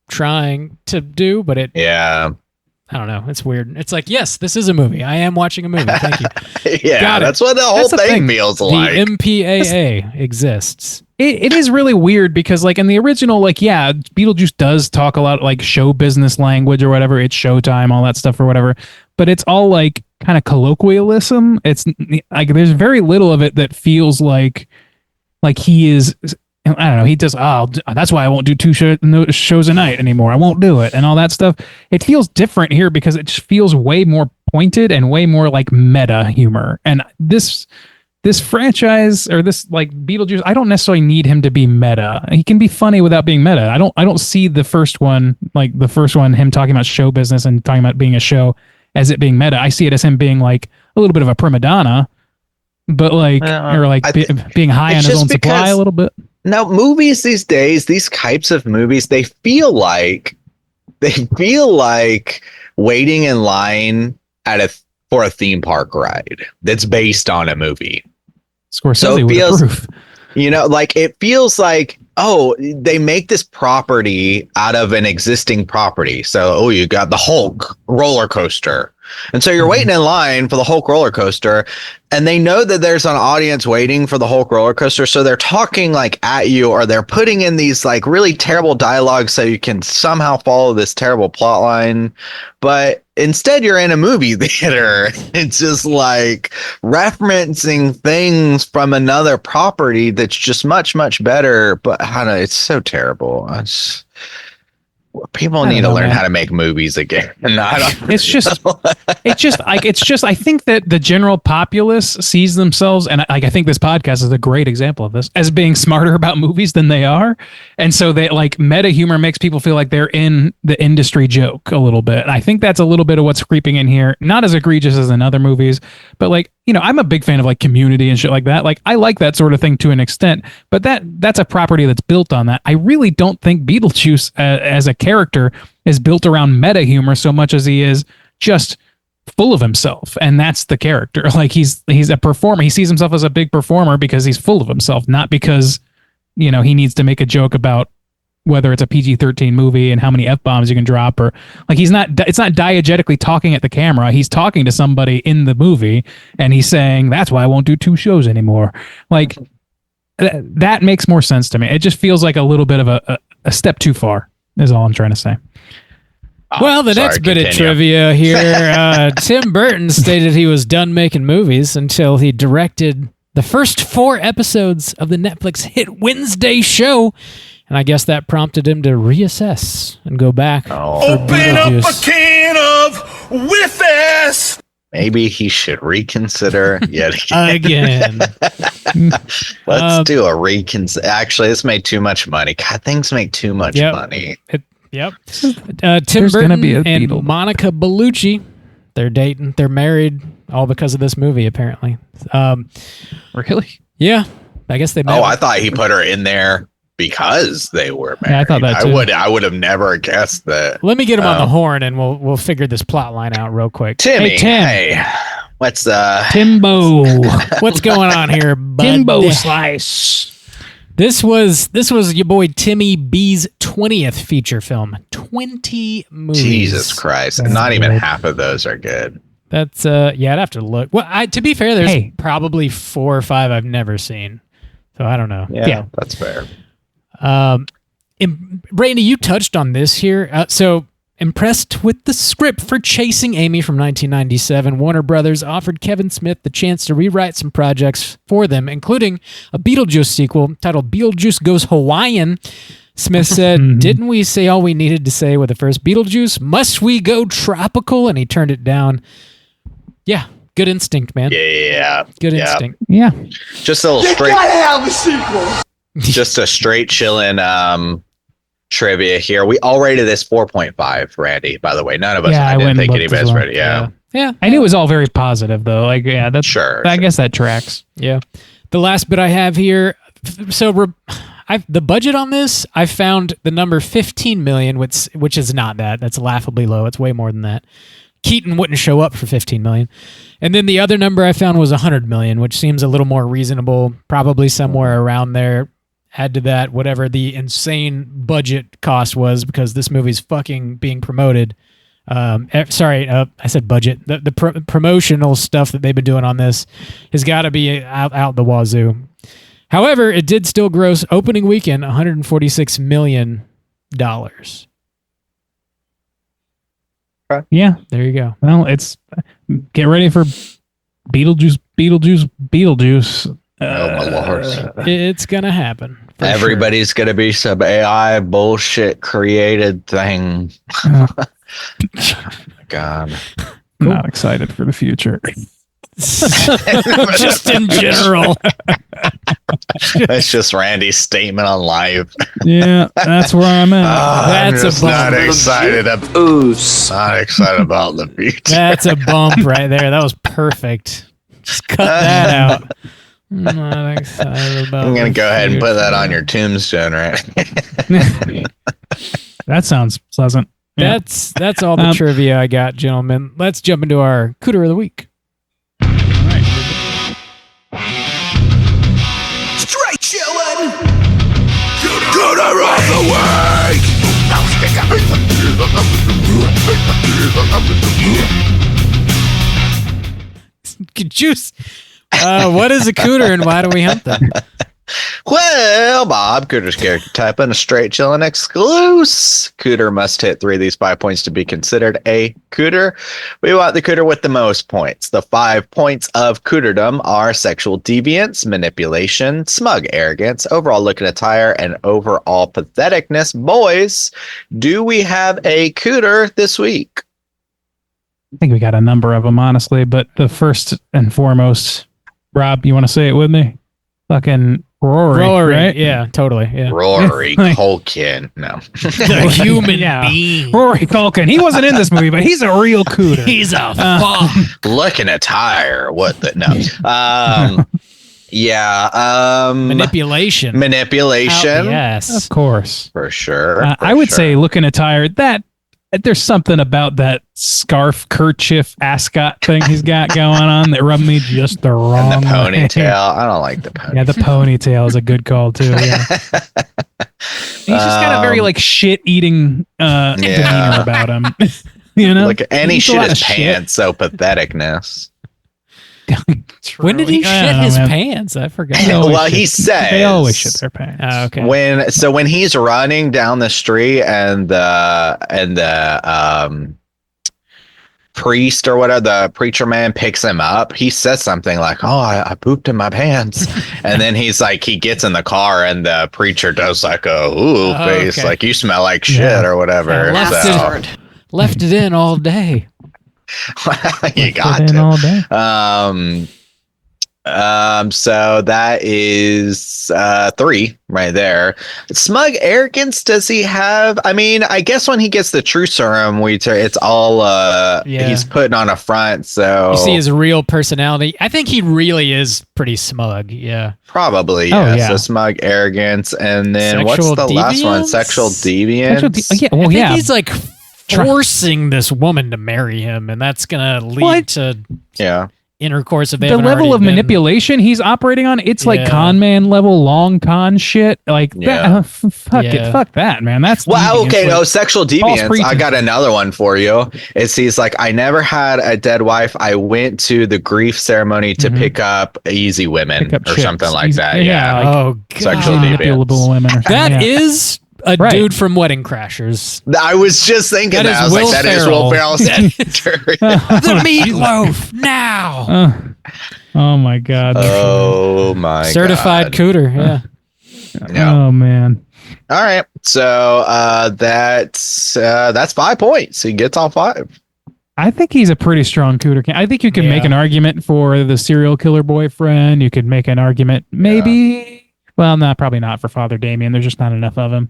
trying to do, but I don't know. It's weird. It's like, yes, this is a movie. I am watching a movie. Thank you. That's what the whole thing feels like. The MPAA exists. It is really weird because, like, in the original, like, Beetlejuice does talk a lot like show business language or whatever. It's showtime, all that stuff or whatever. But it's all like kind of colloquialism. It's like there's very little of it that feels like he is. I don't know. He does. That's why I won't do 2 shows a night anymore. I won't do it and all that stuff. It feels different here because it just feels way more pointed and way more like meta humor. And this franchise or this like Beetlejuice, I don't necessarily need him to be meta. He can be funny without being meta. I don't see the first one, him talking about show business and talking about being a show, as it being meta. I see it as him being like a little bit of a prima donna, but like being high on his own supply a little bit. Now, movies these days, these types of movies, they feel like waiting in line for a theme park ride that's based on a movie. Scorsese would approve. Like it feels like, they make this property out of an existing property. So, you got the Hulk roller coaster. And so you're waiting in line for the Hulk roller coaster, and they know that there's an audience waiting for the Hulk roller coaster. So they're talking like at you, or they're putting in these like really terrible dialogue so you can somehow follow this terrible plot line. But instead you're in a movie theater. It's just like referencing things from another property that's just much, much better. But I don't know, it's so terrible. People need to learn how to make movies again. I think that the general populace sees themselves, and I think this podcast is a great example of this, as being smarter about movies than they are. And so they like meta humor makes people feel like they're in the industry joke a little bit. And I think that's a little bit of what's creeping in here. Not as egregious as in other movies, but like, you know, I'm a big fan of like Community and shit like that. Like I like that sort of thing to an extent, but that's a property that's built on that. I really don't think Beetlejuice as a character is built around meta humor so much as he is just full of himself. And that's the character. Like he's a performer. He sees himself as a big performer because he's full of himself, not because, you know, he needs to make a joke about whether it's a PG-13 movie and how many F-bombs you can drop, or like it's not diegetically talking at the camera. He's talking to somebody in the movie and he's saying, that's why I won't do 2 shows anymore. Like that makes more sense to me. It just feels like a little bit of a step too far is all I'm trying to say. Well, the next bit of trivia here, Tim Burton stated he was done making movies until he directed the first 4 episodes of the Netflix hit Wednesday show. And I guess that prompted him to reassess and go back. Open up a can of with-ass. Maybe he should reconsider yet again. Let's do a reconsider. Actually, this made too much money. God, things make too much money. Tim Burton and Monica Bellucci, they're dating. They're married, all because of this movie, apparently. Really? Yeah. I guess they met. I thought he put her in there because they were married. Yeah, I thought that too. I would have never guessed that. Let me get him on the horn and we'll figure this plot line out real quick. Timmy, hey, Tim. Hey, what's Timbo? What's going on here, bud? Timbo Slice. This was your boy Timmy B's 20th feature film. 20 movies. Jesus Christ. That's not even half of those are good. That's I'd have to look. Well, to be fair, there's probably 4 or 5 I've never seen. So I don't know. Yeah. That's fair. Randy, you touched on this here. So impressed with the script for Chasing Amy from 1997, Warner Brothers offered Kevin Smith the chance to rewrite some projects for them, including a Beetlejuice sequel titled Beetlejuice Goes Hawaiian. Smith said, didn't we say all we needed to say with the first Beetlejuice? Must we go tropical? And he turned it down. Yeah. Good instinct, man. Yeah. Good instinct. Yeah. Just a little straight. You gotta have a sequel. Just a straight chilling trivia here. We all rated this 4.5, Randy, by the way. None of us. I didn't think anybody's ready. Yeah. I knew it was all very positive, though. Like, yeah, that's sure. I guess that tracks. Yeah. The last bit I have here. So the budget on this, I found the number 15 million, which is not that. That's laughably low. It's way more than that. Keaton wouldn't show up for 15 million. And then the other number I found was 100 million, which seems a little more reasonable, probably somewhere around there. Add to that whatever the insane budget cost was, because this movie's fucking being promoted. I said budget. The promotional stuff that they've been doing on this has got to be out the wazoo. However, it did still gross opening weekend $146 million. Yeah, there you go. Well, get ready for Beetlejuice. Oh my lord! It's gonna happen. Everybody's gonna be some AI bullshit created thing. Oh my god! I'm not excited for the future. Just in general. That's just Randy's statement on live. Yeah, that's where I'm at. That's I'm just not excited. Not excited about the future. That's a bump right there. That was perfect. Just cut that out. I'm not excited about. I'm gonna go ahead and put that on your tombstone, right? That sounds pleasant. Yeah. That's all the trivia I got, gentlemen. Let's jump into our Cooter of the Week. Straight chillin'. Cooter of the Week. Juice. What is a cooter and why do we hunt them? Well, Bob, Cooter's character type and a straight chillin' exclusive. Cooter must hit 3 of these 5 points to be considered a cooter. We want the cooter with the most points. The 5 points of cooterdom are sexual deviance, manipulation, smug arrogance, overall look and attire, and overall patheticness. Boys, do we have a cooter this week? I think we got a number of them, honestly, but the first and foremost, Rob, you want to say it with me? Fucking Rory, right? Yeah, totally. Yeah. Rory Culkin. No. The human being. Rory Culkin. He wasn't in this movie, but he's a real cooter. He's a fuck. Look and attire. What the? No. Yeah. Manipulation. Yes. Of course. For sure. I would say look and attire. That there's something about that scarf kerchief ascot thing he's got going on that rubbed me just the wrong and the ponytail. way. I don't like the ponytail. Yeah, the ponytail is a good call too. Yeah. He's just got a very like shit eating demeanor about him. You know, like any shit his pants. So patheticness. When did he shit his pants? I forgot. Well, he says they always shit their pants. Oh, okay. When he's running down the street and the priest or whatever, the preacher man picks him up, he says something like, "Oh, I pooped in my pants," and then he's like, he gets in the car and the preacher does like a face, like you smell like shit or whatever. Left it in all day. You got to. All day. So that is 3 right there. Smug arrogance, does he have? I mean, I guess when he gets the true serum, it's all he's putting on a front. So you see his real personality. I think he really is pretty smug. Yeah, probably. Yeah. So smug arrogance, and then what's the last one? Sexual deviance. I think he's like forcing this woman to marry him, and that's gonna lead to intercourse. If they the level of manipulation he's operating on, it's like con man level, long con shit. Like that, fuck that, man. That's sexual deviance. I got another one for you. He's like, I never had a dead wife. I went to the grief ceremony to pick up easy women or chicks. Something like that. Yeah. Like, oh, God. Sexual deviance. Women. That is a dude from Wedding Crashers. I was just thinking that. I was like, that is Will Ferrell's character. The meatloaf now. Oh my God. Oh my Certified cooter. Yeah. Oh man. All right. So that's 5 points. He gets all 5. I think he's a pretty strong cooter. I think you can make an argument for the serial killer boyfriend. You could make an argument maybe. Well, probably not for Father Damien. There's just not enough of him.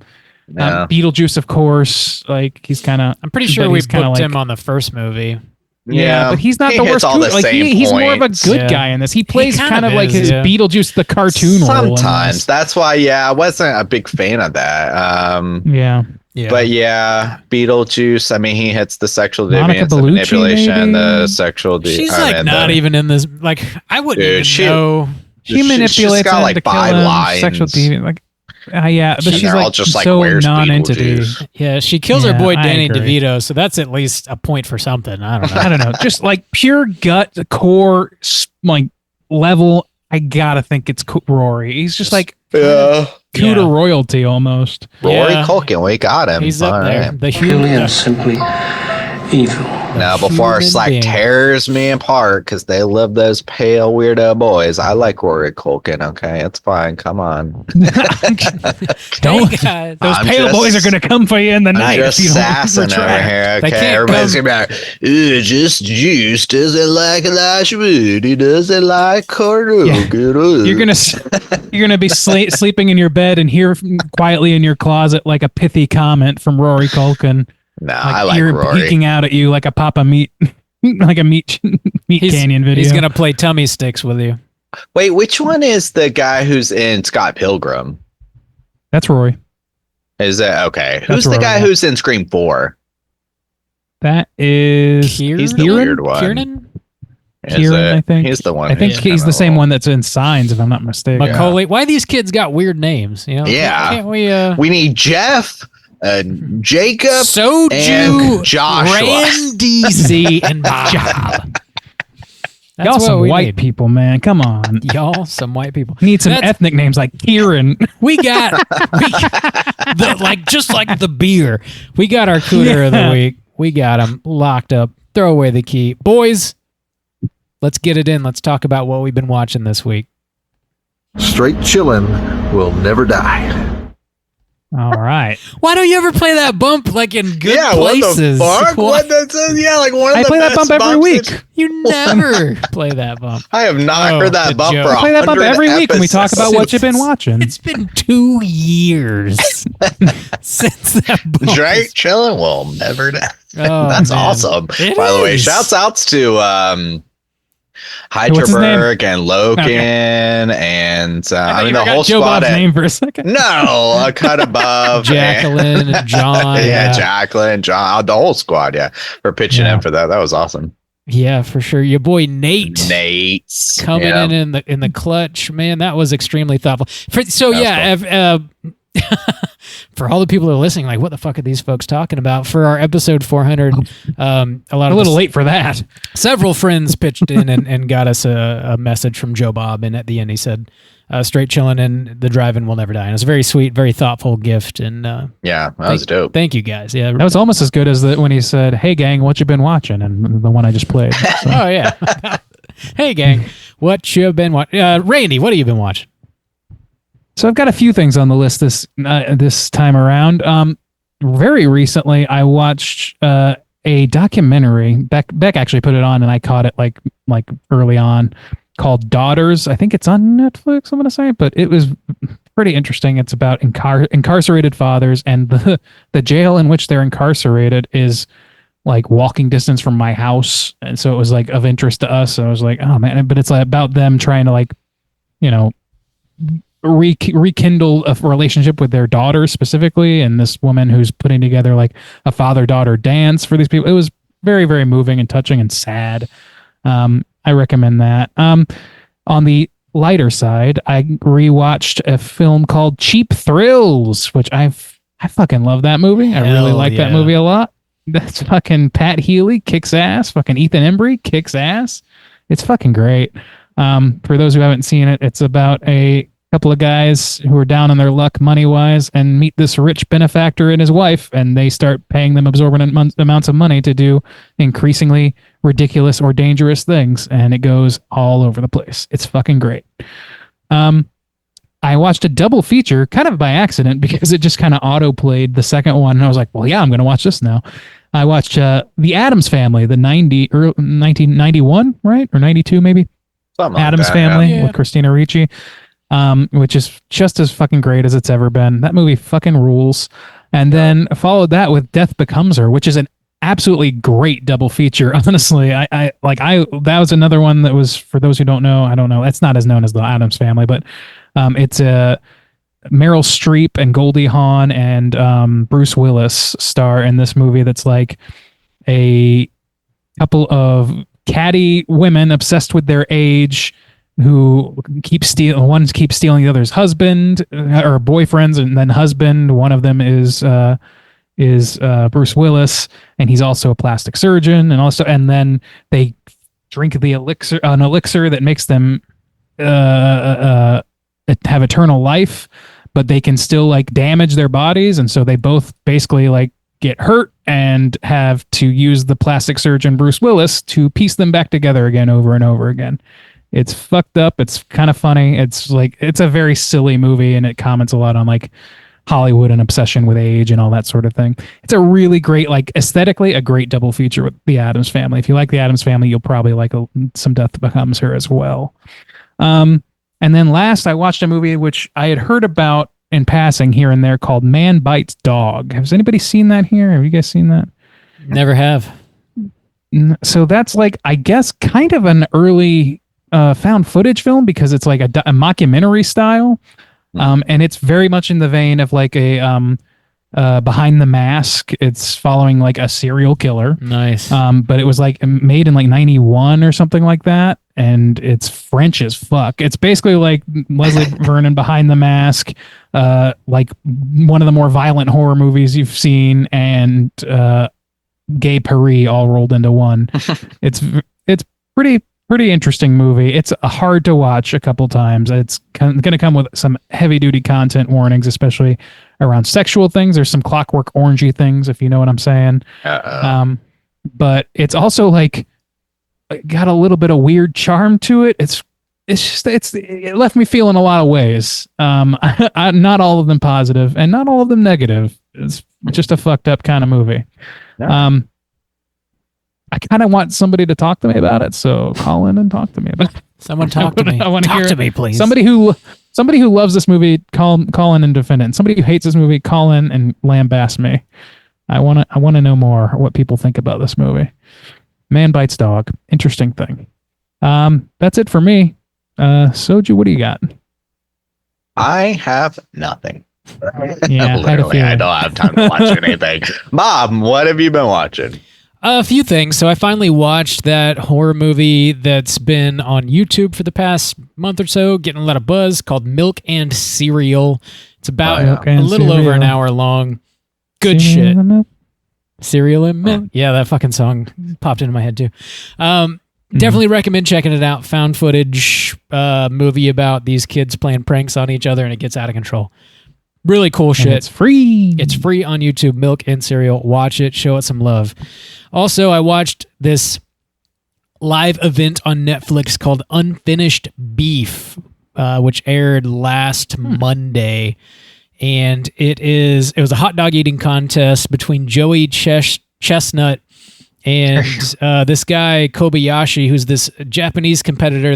Beetlejuice, of course. Like he's kind of. I'm pretty sure we booked him on the first movie. Yeah, but he's not the worst. He's more of a good guy in this. He plays kind of like his Beetlejuice the cartoon role. Sometimes that's why. Yeah, I wasn't a big fan of that. Yeah. But Beetlejuice. I mean, he hits the sexual deviance, the manipulation, the sexual. She's not even in this. Like I wouldn't even know. She manipulates got like 5 lines. Sexual deviant, like, but she's all like just like, so where's non-entity. Yeah, she kills her boy Danny DeVito, so that's at least a point for something. I don't know. I don't know. Just like pure gut core, like level. I gotta think it's Rory. He's just like Cooter royalty almost. Rory Culkin, we got him. He's up there. Right. The human simply evil. Now, before Slack tears me apart because they love those pale weirdo boys, I like Rory Culkin. Okay, it's fine. Come on. Those pale boys are gonna come for you in the night. Just sassing over here. Okay, everybody's gonna be like, just Juice doesn't like Elijah Wood. He doesn't like Carter. Yeah. You're gonna be sleeping in your bed and hear quietly in your closet like a pithy comment from Rory Culkin. No, I like Rory. Peeking out at you like a Papa Meat, like a meat Canyon video. He's gonna play tummy sticks with you. Wait, which one is the guy who's in Scott Pilgrim? That's Rory. Is that okay? Who's the guy who's in Scream 4? That is he's the weird one. Kieran, I think he's the one. I think he's the same one that's in Signs, if I'm not mistaken. Macaulay. Why these kids got weird names? You know? Yeah. Can't we? We need Jeff. Jacob, Soju, and Joshua, Randy, Z, and Bob. That's y'all what some we white need. people, man. Come on. Y'all some white people. Need some ethnic names like Kieran. We got just like the beer. We got our Cooter of the week. We got him locked up. Throw away the key. Boys, let's get it in. Let's talk about what we've been watching this week. Straight chillin' will never die. All right. Why don't you ever play that bump like in good places? What the fuck? Yeah, like one of I the play that best bump every bumps week. You never play that bump. I have not heard that bump joke. for I play that bump 100 every week when we talk episodes. about what you've been watching. It's been 2 years since that bump. Straight chillin' will never die. Oh, That's man. awesome. It By the way, is. shouts outs to What's his name? Hyderberg and Loken and I mean the whole Joe squad. Bob's name for a second. No, a cut above. Jacqueline and John. Yeah, Jacqueline, John, the whole squad. Yeah, for pitching in for that. That was awesome. Yeah, for sure. Your boy Nate. Nate's Coming in the clutch, man, that was extremely thoughtful. For all the people who are listening, like, what the fuck are these folks talking about? For our episode 400, a little late for that. Several friends pitched in and got us a message from Joe Bob, and at the end he said, "Straight chillin' and the drive-in will never die." And it was a very sweet, very thoughtful gift, and that was dope. Thank you guys. Yeah, that was almost as good as when he said, "Hey gang, what you been watching?" and the one I just played. So. Oh yeah. Hey gang, what you been watching? Randy, what have you been watching? So I've got a few things on the list this time around. Very recently, I watched a documentary. Beck actually put it on, and I caught it like early on, called Daughters. I think it's on Netflix, I'm going to say, but it was pretty interesting. It's about incarcerated fathers, and the jail in which they're incarcerated is like walking distance from my house, and so it was like of interest to us. So I was like, oh man, but it's like about them trying to rekindle a relationship with their daughter specifically, and this woman who's putting together like a father-daughter dance for these people. It was very, very moving and touching and sad. I recommend that. On the lighter side, I rewatched a film called Cheap Thrills, which I fucking love that movie. I really like that movie a lot. That's fucking Pat Healy kicks ass. Fucking Ethan Embry kicks ass. It's fucking great. For those who haven't seen it, it's about a couple of guys who are down on their luck money-wise and meet this rich benefactor and his wife, and they start paying them exorbitant amounts of money to do increasingly ridiculous or dangerous things, and it goes all over the place. It's fucking great. I watched a double feature kind of by accident because it just kind of auto-played the second one, and I was like, well, yeah, I'm going to watch this now. I watched The Addams Family, the 1991, right? Or 92 maybe? Something like Addams that, Family with Christina Ricci. Which is just as fucking great as it's ever been. That movie fucking rules. And then followed that with Death Becomes Her, which is an absolutely great double feature. Honestly, that was another one that was, for those who don't know, I don't know, it's not as known as The Addams Family, but it's a Meryl Streep and Goldie Hawn and Bruce Willis star in this movie that's like a couple of catty women obsessed with their age who keeps stealing the other's husband or boyfriends, and then husband. One of them is Bruce Willis, and he's also a plastic surgeon, and then they drink an elixir that makes them have eternal life, but they can still like damage their bodies, and so they both basically like get hurt and have to use the plastic surgeon Bruce Willis to piece them back together again over and over again. It's fucked up. It's kind of funny. It's a very silly movie, and it comments a lot on like Hollywood and obsession with age and all that sort of thing. It's a really great, like aesthetically, a great double feature with The Addams Family. If you like The Addams Family, you'll probably like some Death Becomes Her as well. And then last, I watched a movie which I had heard about in passing here and there called Man Bites Dog. Has anybody seen that here? Have you guys seen that? Never have. So that's like, I guess, kind of an early found footage film because it's like a mockumentary style. And it's very much in the vein of like a Behind the Mask. It's following like a serial killer. Nice. But it was like made in like 91 or something like that. And it's French as fuck. It's basically like Leslie Vernon Behind the Mask, like one of the more violent horror movies you've seen, and Gay Paris all rolled into one. It's pretty pretty interesting movie. It's hard to watch a couple times. It's going to come with some heavy duty content warnings, especially around sexual things. There's some Clockwork Orangey things, if you know what I'm saying. But it's also like got a little bit of weird charm to it. It left me feeling a lot of ways. Not all of them positive and not all of them negative. It's just a fucked up kind of movie. Yeah. I kind of want somebody to talk to me about it, so call in and talk to me about it. Someone talk to me. I want to talk to me, please. Somebody who loves this movie, call in and defend it. And somebody who hates this movie, call in and lambast me. I want to know more what people think about this movie. Man bites dog. Interesting thing. That's it for me. Soju, what do you got? I have nothing. Yeah, literally, I don't have time to watch anything. Mom, what have you been watching? A few things. So I finally watched that horror movie that's been on YouTube for the past month or so, getting a lot of buzz, called Milk and Cereal. It's about a little over an hour long. Good shit. Cereal and milk. Yeah, that fucking song popped into my head too. Definitely recommend checking it out. Found footage movie about these kids playing pranks on each other and it gets out of control. Really cool shit. It's free. It's free on YouTube. Milk and Cereal. Watch it. Show it some love. Also, I watched this live event on Netflix called Unfinished Beef, which aired last Monday. And it was a hot dog eating contest between Joey Chestnut and this guy Kobayashi, who's this Japanese competitor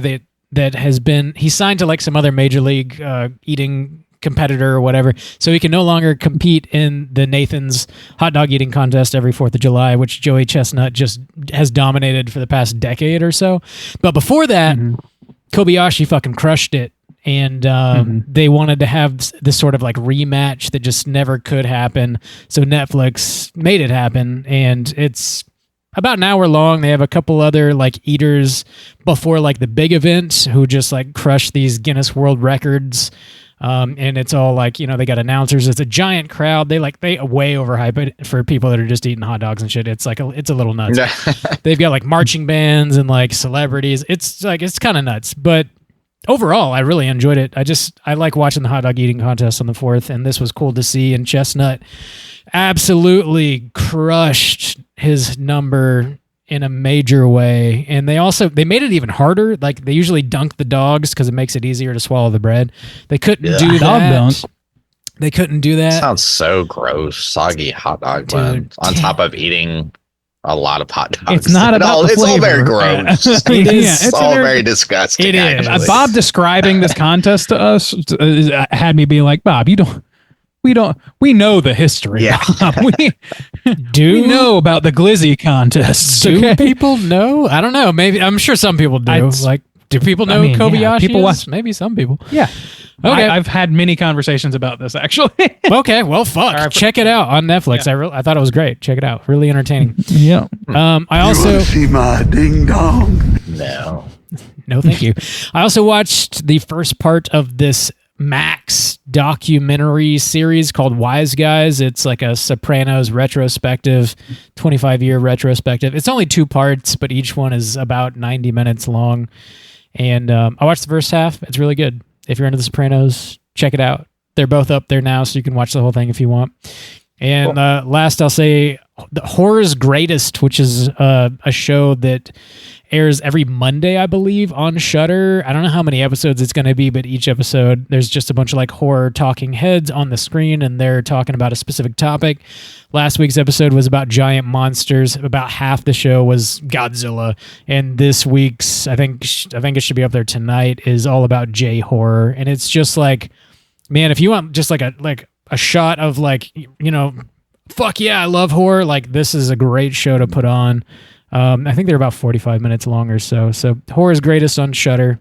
that has been, he signed to like some other major league eating competitor or whatever, so he can no longer compete in the Nathan's hot dog eating contest every 4th of July, which Joey Chestnut just has dominated for the past decade or so. But before that, Kobayashi fucking crushed it, and they wanted to have this sort of like rematch that just never could happen, so Netflix made it happen, and it's about an hour long. They have a couple other like eaters before like the big event who just like crush these Guinness World Records. And it's all like, you know, they got announcers. It's a giant crowd. They way overhype it for people that are just eating hot dogs and shit. It's like it's a little nuts. They've got like marching bands and like celebrities. It's kind of nuts. But overall, I really enjoyed it. I like watching the hot dog eating contest on the 4th, and this was cool to see. And Chestnut absolutely crushed his number in a major way. And they made it even harder. Like they usually dunk the dogs because it makes it easier to swallow the bread. They couldn't do that. Dunk. They couldn't do that. Sounds so gross. Soggy hot dog bun on top of eating a lot of hot dogs. It's not about the it's all very flavor. gross. It's all very disgusting. It is. Bob describing this contest to us had me be like, Bob, we know the history. Yeah. We know about the glizzy contests. Do people know? I don't know. Maybe I'm sure some people do. Do people know Kobayashi? People watch. Maybe some people. Yeah. Okay. I've had many conversations about this actually. Okay. Well, fuck. Check it out on Netflix. Yeah. I thought it was great. Check it out. Really entertaining. Yeah. I also You wanna see my ding dong? No, thank you. I also watched the first part of this Max documentary series called Wise Guys. It's like a Sopranos retrospective, 25-year retrospective. It's only 2 parts, but each one is about 90 minutes long. And I watched the first half. It's really good. If you're into the Sopranos, check it out. They're both up there now, so you can watch the whole thing if you want. And last, I'll say The Horror's Greatest, which is a show that airs every Monday, I believe, on Shudder. I don't know how many episodes it's going to be, but each episode, there's just a bunch of like horror talking heads on the screen, and they're talking about a specific topic. Last week's episode was about giant monsters. About half the show was Godzilla, and this week's, I think it should be up there tonight, is all about J-horror, and it's just like, man, if you want just like a shot of like, you know, fuck yeah, I love horror, like this is a great show to put on. I think they're about 45 minutes long or so. So Horror's Greatest on Shudder.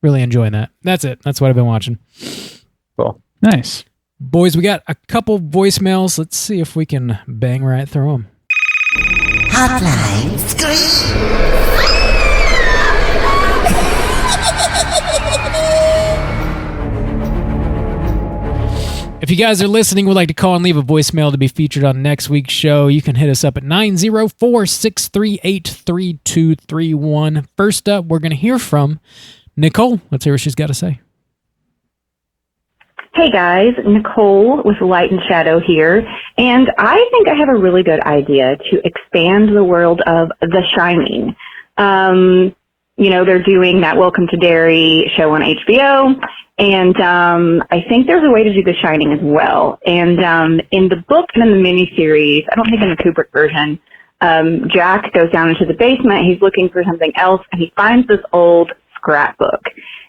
Really enjoying that. That's it. That's what I've been watching. Cool. Nice. Boys, we got a couple voicemails. Let's see if we can bang right through them. Hotline Scream. If you guys are listening, would like to call and leave a voicemail to be featured on next week's show, you can hit us up at 904-638-3231. First up, we're going to hear from Nicole. Let's hear what she's got to say. Hey guys, Nicole with Light and Shadow here, and I think I have a really good idea to expand the world of The Shining. They're doing that Welcome to Derry show on HBO, and I think there's a way to do The Shining as well. And in the book and in the miniseries, I don't think in the Kubrick version, Jack goes down into the basement, he's looking for something else, and he finds this old scrapbook.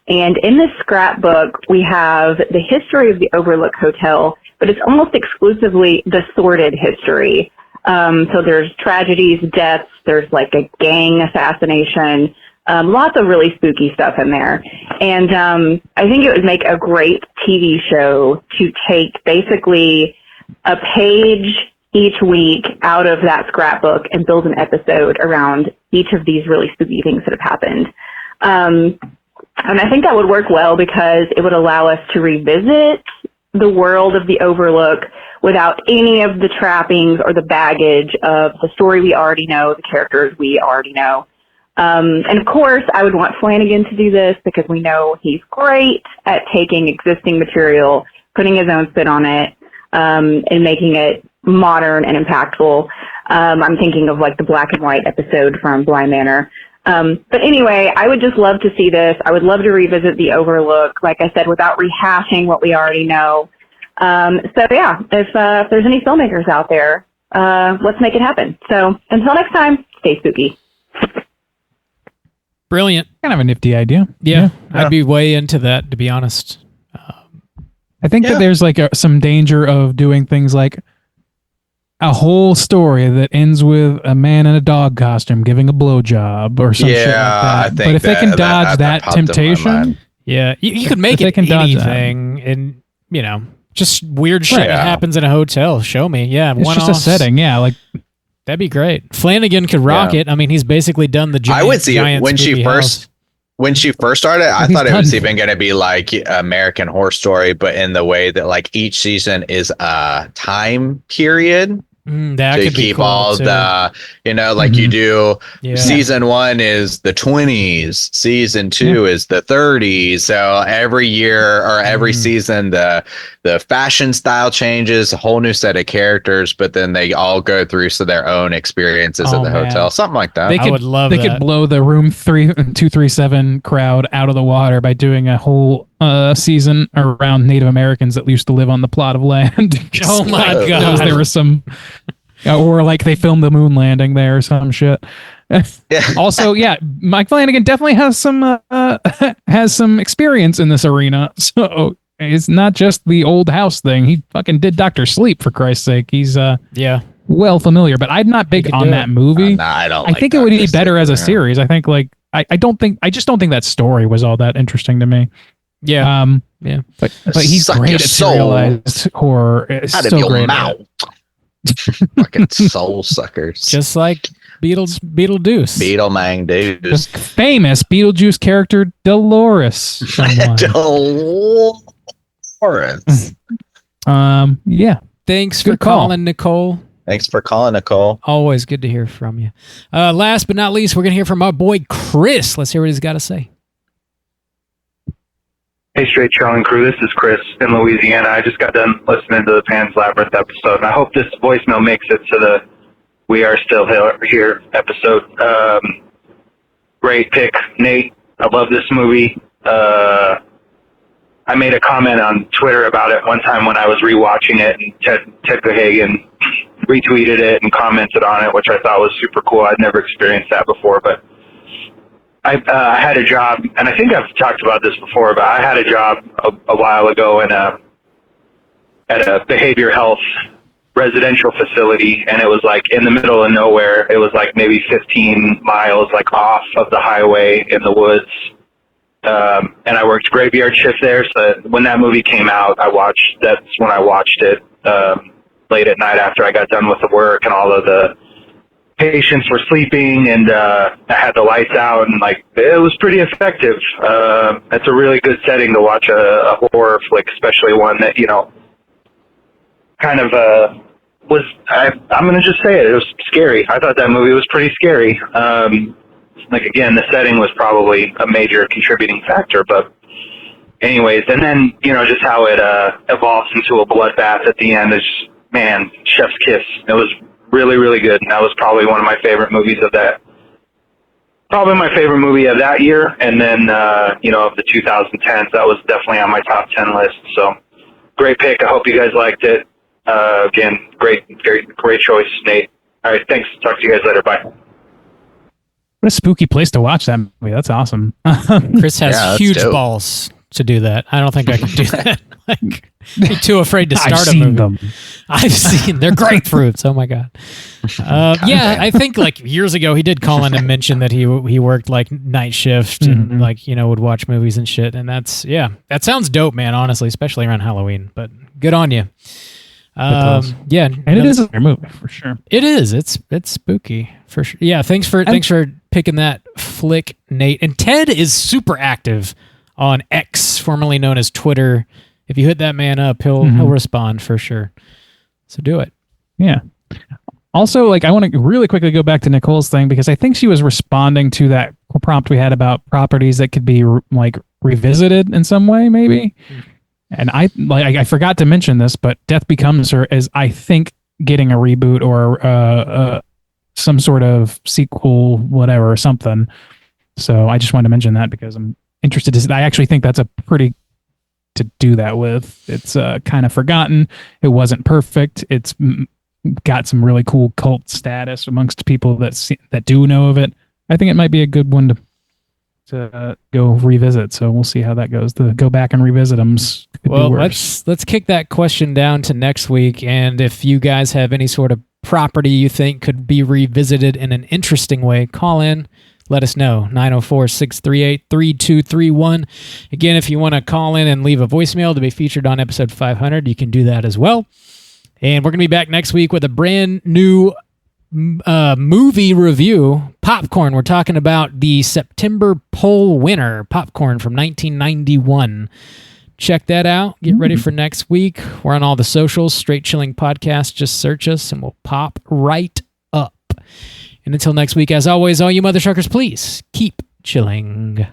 And in this scrapbook, we have the history of the Overlook Hotel, but it's almost exclusively the sordid history. So there's tragedies, deaths, there's like a gang assassination, lots of really spooky stuff in there. And I think it would make a great TV show to take basically a page each week out of that scrapbook and build an episode around each of these really spooky things that have happened. And I think that would work well because it would allow us to revisit the world of the Overlook without any of the trappings or the baggage of the story we already know, the characters we already know. And of course, I would want Flanagan to do this because we know he's great at taking existing material, putting his own spin on it, and making it modern and impactful. I'm thinking of like the black and white episode from Bly Manor. But anyway, I would just love to see this. I would love to revisit the Overlook, like I said, without rehashing what we already know. So yeah, if there's any filmmakers out there, let's make it happen. So until next time, stay spooky. Brilliant. Kind of a nifty idea. Yeah. I'd be way into that, to be honest. I think that there's like some danger of doing things like a whole story that ends with a man in a dog costume giving a blowjob or some shit like that. I think but if they can dodge that temptation, you could make it anything, and just weird shit that happens in a hotel. Show me, it's just a setting, like that'd be great. Flanagan could rock it. I mean, he's basically done the giant. I would see it when she first. House. When she first started, I thought it was even going to be like American Horror Story, but in the way that like each season is a time period. That so you could be keep cool all too. the, you do season 1 is the 20s, season 2 is the 30s. So every year or every season, the fashion style changes, a whole new set of characters, but then they all go through their own experiences at the hotel, something like that. I would love they could blow the room 237 crowd out of the water by doing a whole season around Native Americans that used to live on the plot of land. Oh my god, there was some, or like they filmed the moon landing there or some shit. Also, Mike Flanagan definitely has some experience in this arena, so it's not just the old house thing. He fucking did Dr. Sleep, for Christ's sake. He's well familiar, but I'm not big on that movie. I don't. I think it would be better as a series. I think I just don't think that story was all that interesting to me. Yeah. But he's great at serialized horror. It's out so of your great mouth. Fucking soul suckers. Just like Beetlejuice. Beetlemang dudes. Famous Beetlejuice character Dolores. Dolores. Thanks for calling, Nicole. Thanks for calling, Nicole. Always good to hear from you. Last but not least, we're going to hear from our boy Chris. Let's hear what he's got to say. Hey, Straight Charlie and crew, this is Chris in Louisiana. I just got done listening to the Pan's Labyrinth episode, and I hope this voicemail makes it to the We Are Still Here episode. Great pick, Nate. I love this movie. I made a comment on Twitter about it one time when I was rewatching it, and Ted Cohagen retweeted it and commented on it, which I thought was super cool. I'd never experienced that before, but I had a job, and I think I've talked about this before, but I had a job a while ago at a behavior health residential facility, and it was like in the middle of nowhere. It was like maybe 15 miles like off of the highway in the woods. And I worked graveyard shift there. So when that movie came out, that's when I watched it late at night after I got done with the work, and all of the patients were sleeping, and I had the lights out, and like it was pretty effective. It's a really good setting to watch a horror flick, especially one that kind of I'm going to just say it. It was scary. I thought that movie was pretty scary. Like, again, the setting was probably a major contributing factor, but anyways, and then, just how it evolves into a bloodbath at the end is, man, chef's kiss. It was really, really good, and that was probably one of my favorite movies of that. Probably my favorite movie of that year, and then, of the 2010s, that was definitely on my top 10 list, so great pick. I hope you guys liked it. Again, great choice, Nate. All right, thanks. Talk to you guys later. Bye. What a spooky place to watch that movie. That's awesome. Chris has huge balls to do that. I don't think I could do that. Be too afraid to start a movie. I've seen. They're grapefruits. Oh my god. I think years ago he did call in and mention that he worked night shift and would watch movies and shit. And that sounds dope, man. Honestly, especially around Halloween. But good on you. And it is a movie for sure. It is. It's spooky for sure. Yeah. Thanks for picking that flick, Nate. And Ted is super active on X, formerly known as Twitter. If you hit that man up, he'll respond for sure. So do it. Yeah. Also, I want to really quickly go back to Nicole's thing because I think she was responding to that prompt we had about properties that could be revisited in some way, maybe. And I forgot to mention this, but Death Becomes Her is, I think, getting a reboot or some sort of sequel, whatever, or something. So I just wanted to mention that because I'm interested I actually think that's a pretty to do that with. It's kind of forgotten. It wasn't perfect. It's got some really cool cult status amongst people that do know of it. I think it might be a good one to go revisit. So we'll see how that goes. To go back and revisit them. Well, let's kick that question down to next week. And if you guys have any sort of property you think could be revisited in an interesting way, call in. Let us know. 904-638-3231. Again, if you want to call in and leave a voicemail to be featured on episode 500, you can do that as well. And we're going to be back next week with a brand new movie review. Popcorn. We're talking about the September poll winner, Popcorn from 1991. Check that out. Get ready for next week. We're on all the socials. Straight Chilling Podcast. Just search us and we'll pop right up. And until next week, as always, all you mother truckers, please keep chilling.